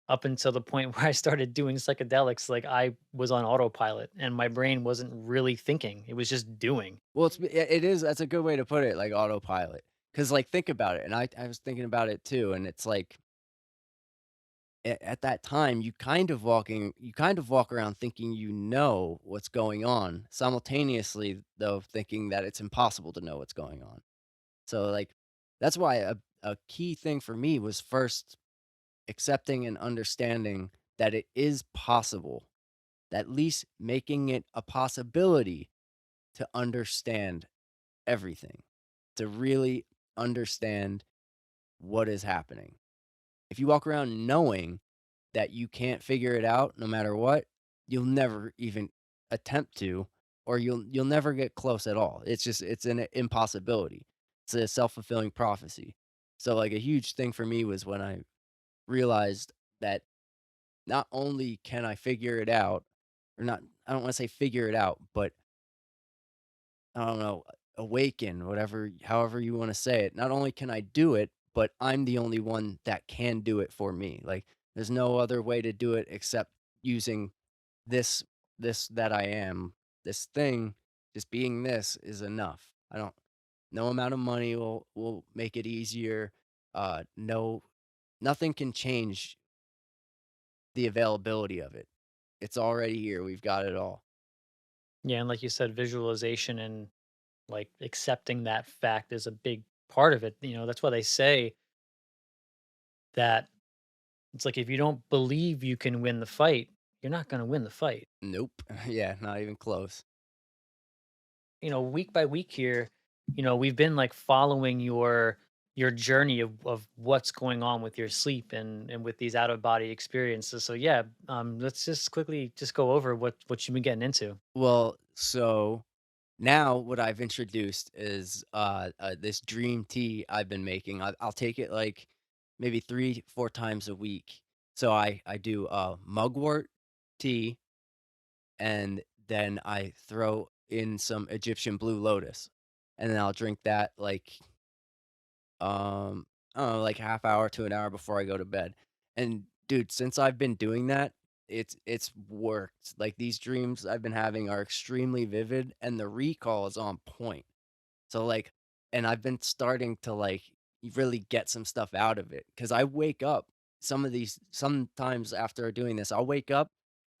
up until the point where I started doing psychedelics, like I was on autopilot and my brain wasn't really thinking, it was just doing. Well, it is that's a good way to put it, like autopilot. Because like, think about it, and I was thinking about it too, and it's like at that time, you kind of walk around thinking you know what's going on, simultaneously, though, thinking that it's impossible to know what's going on. So, like, that's why a key thing for me was first accepting and understanding that it is possible, at least making it a possibility to understand everything, to really understand what is happening. If you walk around knowing that you can't figure it out no matter what, you'll never even attempt to, or you'll never get close at all. It's an impossibility. It's a self-fulfilling prophecy. So like a huge thing for me was when I realized that not only can I figure it out, or not I don't want to say figure it out, but I don't know, awaken, whatever however you wanna say it. Not only can I do it, but I'm the only one that can do it for me. Like, there's no other way to do it except using this this that I am. This thing, just being this is enough. I don't no amount of money will make it easier. No nothing can change the availability of it. It's already here. We've got it all. Yeah, and like you said, visualization and like accepting that fact is a big part of it. That's why they say that it's like if you don't believe you can win the fight, you're not going to win the fight. Nope. Yeah, not even close. Week by week here, we've been like following your journey of what's going on with your sleep and with these out of body experiences. So yeah, let's just quickly just go over what you've been getting into. Well, so now what I've introduced is, this dream tea I've been making. I'll take it, like, maybe 3, 4 times a week. So I do, mugwort tea, and then I throw in some Egyptian blue lotus, and then I'll drink that, like, I don't know, like half hour to an hour before I go to bed. And dude, since I've been doing that, it's worked. Like these dreams I've been having are extremely vivid and the recall is on point. So, like and I've been starting to, like, really get some stuff out of it because I wake up sometimes after doing this, I'll wake up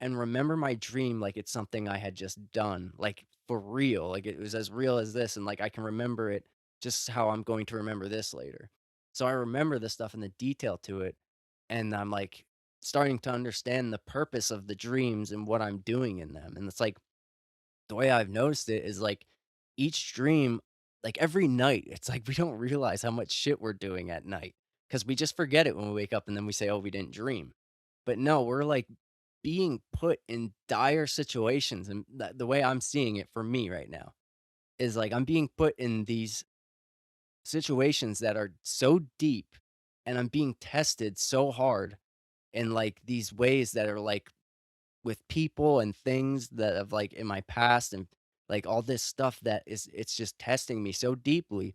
and remember my dream like it's something I had just done, like, for real, like, it was as real as this, and, like, I can remember it just how I'm going to remember this later. So I remember the stuff and the detail to it, and I'm, like, starting to understand the purpose of the dreams and what I'm doing in them, and it's like the way I've noticed it is, like, each dream like, every night, it's like we don't realize how much shit we're doing at night because we just forget it when we wake up and then we say, "Oh, we didn't dream." But no, we're, like, being put in dire situations, and the way I'm seeing it for me right now is, like, I'm being put in these situations that are so deep, and I'm being tested so hard in, like, these ways that are, like, with people and things that have, like, in my past and, like, all this stuff that it's just testing me so deeply,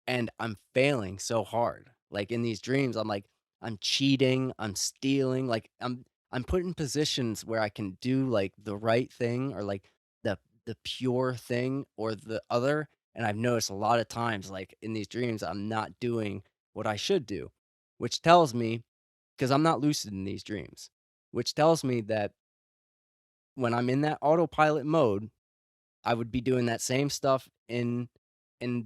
and I'm failing so hard. Like, in these dreams, I'm like, I'm cheating, I'm stealing, like, I'm put in positions where I can do, like, the right thing or, like, the pure thing or the other, and I've noticed a lot of times, like, in these dreams, I'm not doing what I should do, which tells me, because 'cause I'm not lucid in these dreams, which tells me that when I'm in that autopilot mode, I would be doing that same stuff in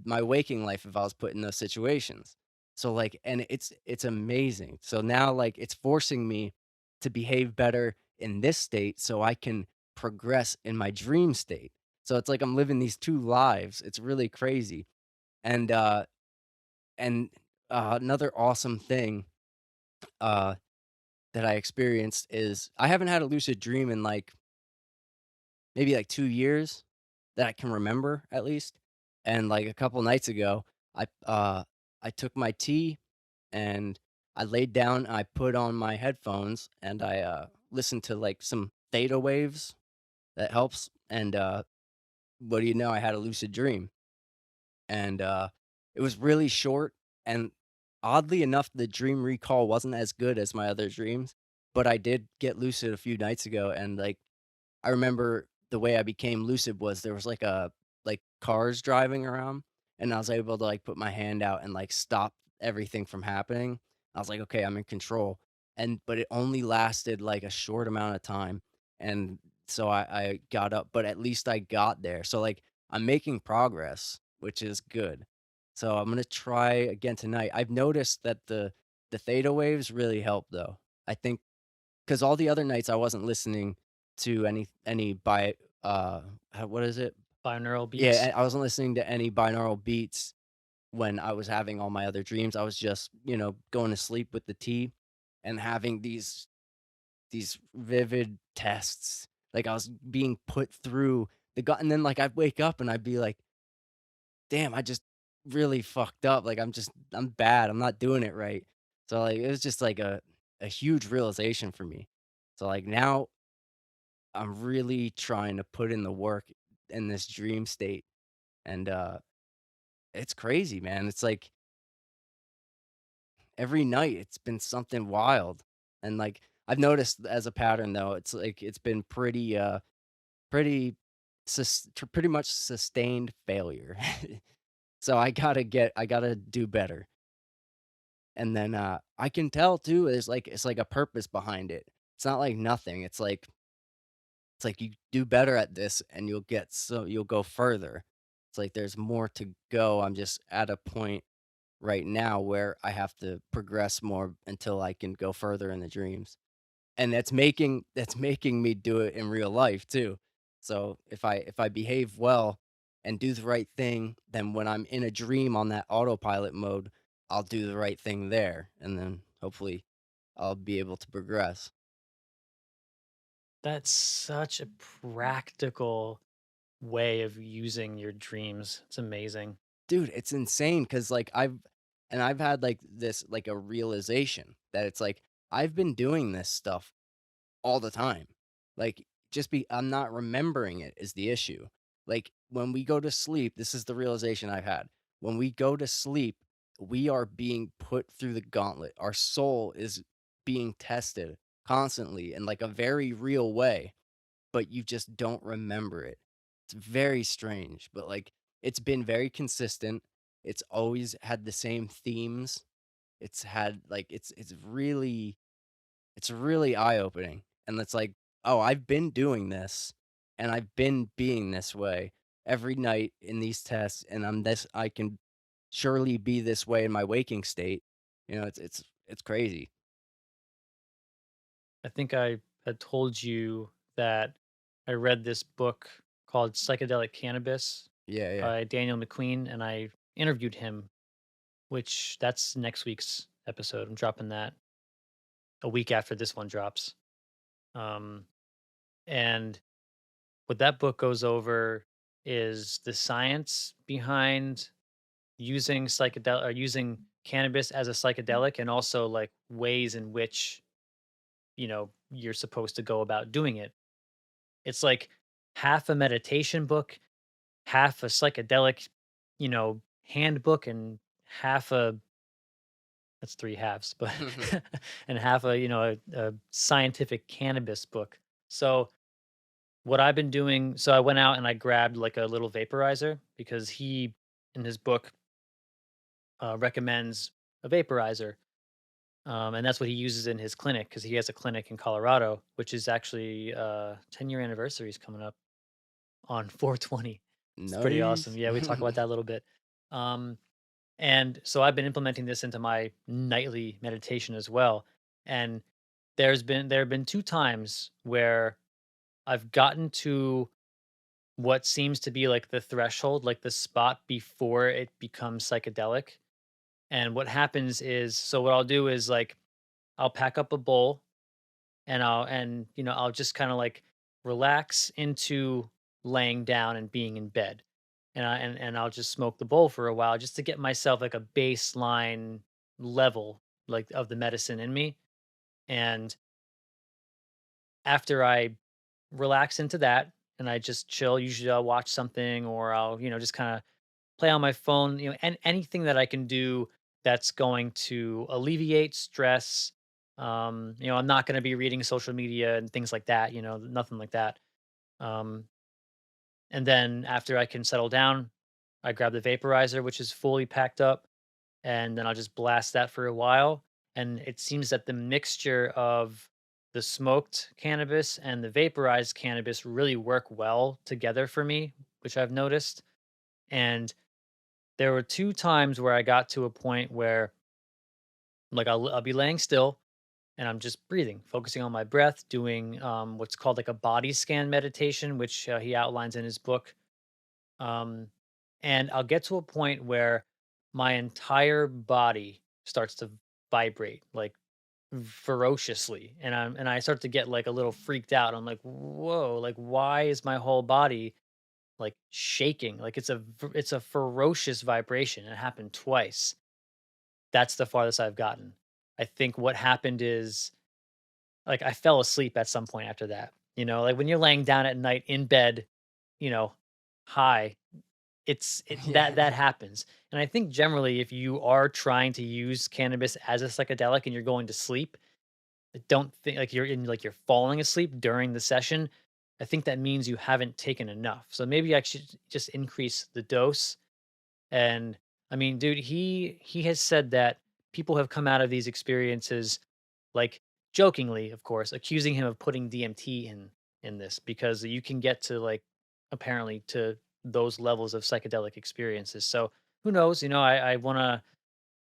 my waking life if I was put in those situations. So, like and it's amazing. So now, like, it's forcing me to behave better in this state so I can progress in my dream state. So it's like I'm living these 2 lives. It's really crazy. And, and, another awesome thing, uh, that I experienced is I haven't had a lucid dream in, like, maybe, like, 2 years that I can remember, at least. And, like, a couple nights ago, I took my tea, and I laid down, I put on my headphones, and I, listened to, like, some theta waves that helps, and, what do you know, I had a lucid dream. And, it was really short, and oddly enough, the dream recall wasn't as good as my other dreams, but I did get lucid a few nights ago, and, like, I remember the way I became lucid was there was, like, cars driving around, and I was able to, like, put my hand out and, like, stop everything from happening. I was like, "Okay, I'm in control." But it only lasted, like, a short amount of time, and so I got up, but at least I got there. So, like, I'm making progress, which is good. So I'm gonna try again tonight. I've noticed that the theta waves really help, though. I think 'cause all the other nights I wasn't listening to any what is it? Binaural Yeah, beats. I wasn't listening to any binaural beats when I was having all my other dreams. I was just, going to sleep with the tea and having these vivid tests. Like, I was being put through the gut, and then, like, I'd wake up and I'd be like, "Damn, I just really fucked up. Like, I'm bad. I'm not doing it right." So, like, it was just like a huge realization for me. So, like, now I'm really trying to put in the work in this dream state, and, it's crazy, man. It's like every night it's been something wild, and, like, I've noticed as a pattern, though, it's like it's been pretty pretty much sustained failure. So I gotta do better, and then, I can tell too, it's like a purpose behind it. It's not like nothing. It's like you do better at this and you'll go further. It's like there's more to go. I'm just at a point right now where I have to progress more until I can go further in the dreams. And that's making me do it in real life too. So if I behave well and do the right thing, then when I'm in a dream on that autopilot mode, I'll do the right thing there, and then hopefully I'll be able to progress. That's such a practical way of using your dreams. It's amazing. Dude, it's insane because like I've had like this like a realization that it's like I've been doing this stuff all the time. Like, I'm not remembering it is the issue. Like, when we go to sleep, this is the realization I've had. When we go to sleep, we are being put through the gauntlet. Our soul is being tested constantly in like a very real way, but you just don't remember it. It's very strange, but like it's been very consistent. It's always had the same themes. It's had like it's really eye-opening, and it's like, "Oh, I've been doing this, and I've been being this way every night in these tests, and I can surely be this way in my waking state." It's crazy. I think I had told you that I read this book called Psychedelic Cannabis Yeah, yeah. by Daniel McQueen, and I interviewed him, which that's next week's episode. I'm dropping that a week after this one drops. Um, and what that book goes over is the science behind using psychedelic or using cannabis as a psychedelic, and also like ways in which you're supposed to go about doing it. It's like half a meditation book, half a psychedelic, handbook, and half a that's three halves, but and half a, a scientific cannabis book. So what I've been doing, so I went out and I grabbed like a little vaporizer because he in his book recommends a vaporizer. And that's what he uses in his clinic because he has a clinic in Colorado, which is actually 10-year anniversary is coming up on 420. It's pretty awesome. Nice. Yeah, we talk about that a little bit. Um, and so I've been implementing this into my nightly meditation as well. And there have been two times where I've gotten to what seems to be like the threshold, like the spot before it becomes psychedelic. And what happens is, so what I'll do is like I'll pack up a bowl and I'll just kind of like relax into laying down and being in bed. And I'll just smoke the bowl for a while just to get myself like a baseline level like of the medicine in me. And after I relax into that and I just chill, usually I'll watch something or I'll, just kind of play on my phone, and anything that I can do that's going to alleviate stress. I'm not going to be reading social media and things like that, nothing like that. Um, and then after I can settle down, I grab the vaporizer, which is fully packed up, and then I'll just blast that for a while. And it seems that the mixture of the smoked cannabis and the vaporized cannabis really work well together for me, which I've noticed. And there were 2 times where I got to a point where, like, I'll be laying still and I'm just breathing, focusing on my breath, doing, what's called, like, a body scan meditation, which, he outlines in his book. Um, and I'll get to a point where my entire body starts to vibrate, like, ferociously, and I start to get, like, a little freaked out. I'm like, "Whoa, like, why is my whole body, like, shaking?" Like, it's a ferocious vibration. It happened twice. That's the farthest I've gotten. I think what happened is, like, I fell asleep at some point after that, like, when you're laying down at night in bed, you know, high, that Yeah. happens, and I think generally if you are trying to use cannabis as a psychedelic and you're going to sleep, I don't think like, you're falling asleep during the session, I think that means you haven't taken enough, so maybe I should just increase the dose. And I mean, dude, he has said that people have come out of these experiences, like, jokingly, of course, accusing him of putting DMT in this because you can get to, like, apparently to those levels of psychedelic experiences. So who knows? I want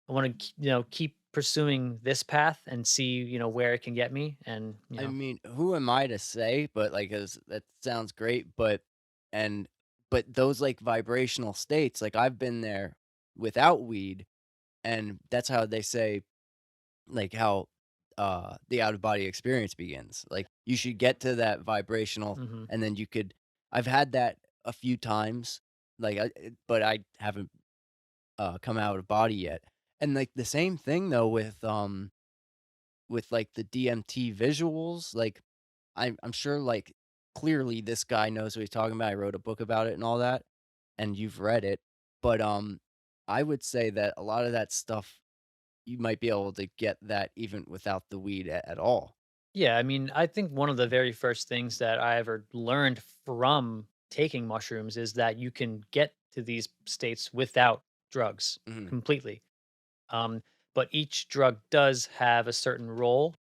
to keep pursuing this path and see where it can get me. And I mean, who am I to say? But like, as that sounds great, and but those like vibrational states, like I've been there without weed, and that's how they say like how the out of body experience begins. Like you should get to that vibrational, mhm. and then you could. I've had that a few times, but I haven't come out of body yet. And like the same thing though with like the DMT visuals, like I'm sure, like, clearly this guy knows what he's talking about, I wrote a book about it and all that, and you've read it, but, I would say that a lot of that stuff, you might be able to get that even without the weed at all. Yeah, I mean, I think one of the very first things that I ever learned from taking mushrooms is that you can get to these states without drugs Mhm. completely. Um, but each drug does have a certain role,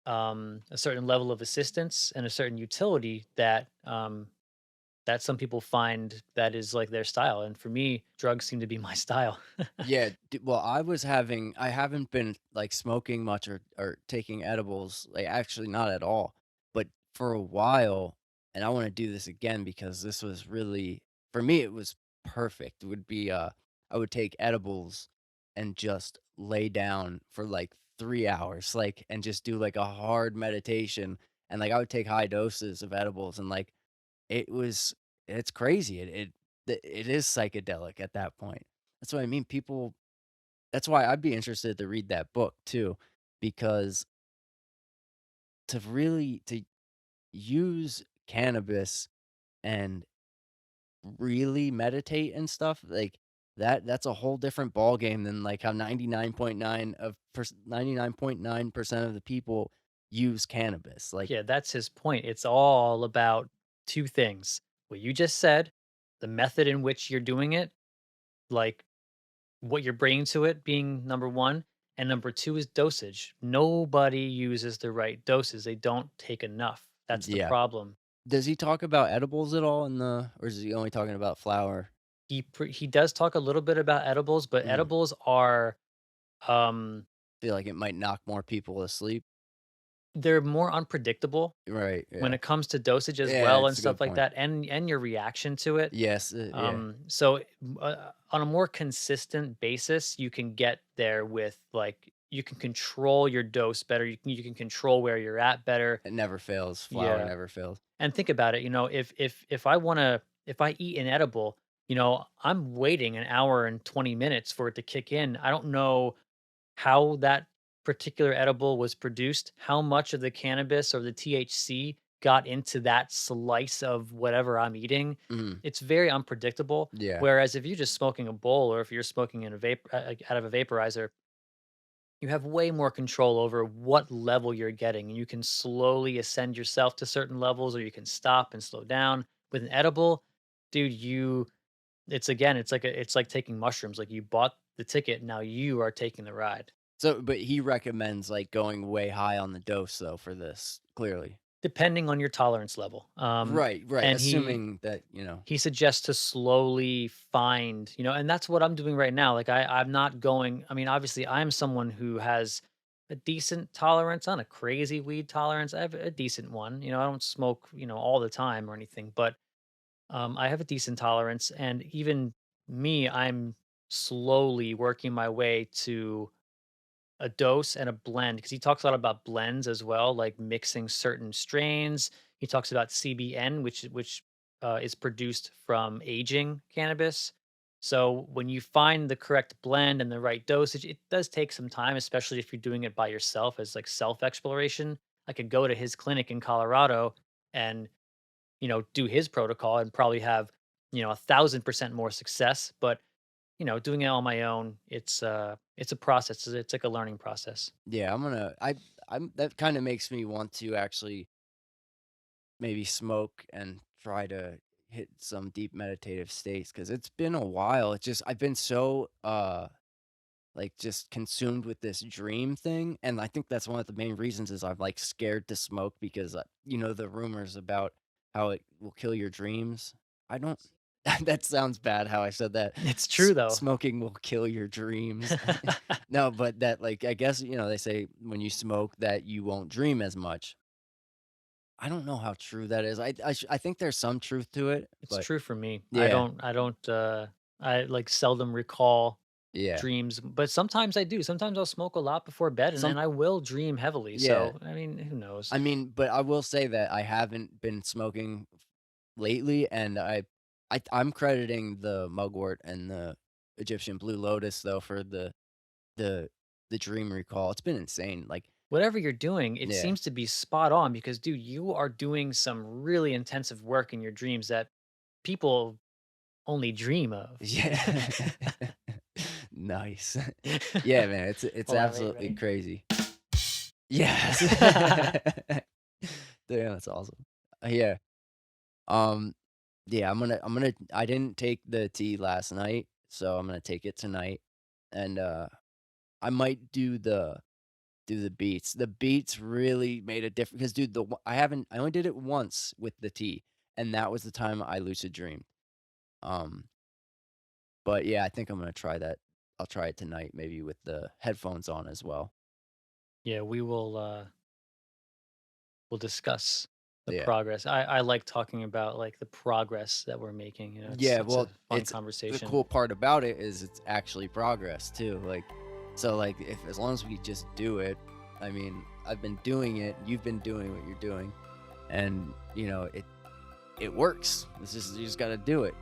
a certain level of assistance, and a certain utility that some people find that is like their style. And for me, drugs seem to be my style. Yeah, well, I haven't been, like, smoking much or taking edibles, like, actually not at all, but for a while, and I wanna do this again because this was really for me, it was perfect. It would be, I would take edibles and just lay down for, like, 3 hours, like, and just do, like, a hard meditation, and, like, I would take high doses of edibles, and, like, it was it's crazy. It is psychedelic at that point. That's what I mean. People that's why I'd be interested to read that book too, because to use cannabis and really meditate and stuff, like, that's a whole different ball game than, like, how 99.9% of the people use cannabis, like Yeah, that's his point. It's all about two things: what you just said, the method in which you're doing it, like what you're bringing to it being number one, and number two is dosage. Nobody uses the right doses. They don't take enough. That's the yeah. problem. Does he talk about edibles at all in the or is he only talking about flower? He does talk a little bit about edibles, but Mhm. edibles are um Feel like it might knock more people asleep. they're more unpredictable Right, when yeah. it comes to dosage as Yeah, well and it's a stuff good like point. that, and your reaction to it. Yes, yeah. So on a more consistent basis, you can get there with like you can control your dose better. You can control where you're at better. It never fails. Flour Yeah. never fails. And think about it, if I wanna if I eat an edible, I'm waiting an hour and 20 minutes for it to kick in. I don't know how that particular edible was produced, how much of the cannabis or the THC got into that slice of whatever I'm eating. Mhm. It's very unpredictable. Yeah. Whereas if you're just smoking a bowl or if you're smoking in a out of a vaporizer, you have way more control over what level you're getting. And you can slowly ascend yourself to certain levels or you can stop and slow down. With an edible, dude, it's like taking mushrooms. Like you bought the ticket, now you are taking the ride. So but he recommends, like, going way high on the dose, though, for this, clearly. Depending on your tolerance level. Right, right, And assuming that, you know. he suggests to slowly find, and that's what I'm doing right now. Like I'm not going, I mean, obviously I'm someone who has a decent tolerance, not a crazy weed tolerance. I have a decent one. I don't smoke, all the time or anything, but I have a decent tolerance. And even me, I'm slowly working my way to a dose and a blend because he talks a lot about blends as well, like mixing certain strains. He talks about CBN, which is produced from aging cannabis. So when you find the correct blend and the right dosage, it does take some time, especially if you're doing it by yourself as like self exploration. I could go to his clinic in Colorado and do his protocol and probably have 1,000% more success. But doing it on my own, it's a process. It's like a learning process. Yeah, I'm that kinda makes me want to actually maybe smoke and try to hit some deep meditative states because 'cause it's been a while. It's just I've been so, like, just consumed with this dream thing, and I think that's one of the main reasons is I'm, like, scared to smoke because, the rumors about how it will kill your dreams. I don't that sounds bad how I said that. It's true though. Smoking will kill your dreams. No, but that, like, I guess, they say when you smoke that you won't dream as much. I don't know how true that is. I think there's some truth to it, It's but true for me. yeah, I like seldom recall yeah. dreams, but sometimes I do. Sometimes I'll smoke a lot before bed and Some I will dream heavily. yeah. So, I mean, who knows? I mean, but I will say that I haven't been smoking lately, and I'm crediting the mugwort and the Egyptian blue lotus though for the the dream recall. It's been insane. Like, Whatever you're doing, it yeah. seems to be spot on because dude, you are doing some really intensive work in your dreams that people only dream of. Yeah. Nice. Yeah, man, it's Hold on, wait, absolutely ready? crazy. Yes. Damn, that's awesome. Yeah. Um, yeah, I didn't take the tea last night, so I'm gonna take it tonight, and, I might do the beats. The beats really made a difference because, dude, I only did it once with the tea, and that was the time I lucid dreamed. Um, but yeah, I think I'm gonna try that. I'll try it tonight, maybe with the headphones on as well. Yeah, we'll discuss the Yeah. progress. I like talking about like the progress that we're making. Yeah, It's a well, fun it's the conversation. cool part about it is it's actually progress too, like, so, like, if as long as we just do it, I mean, I've been doing it, you've been doing what you're doing, and, it works. It's just you just gotta do it.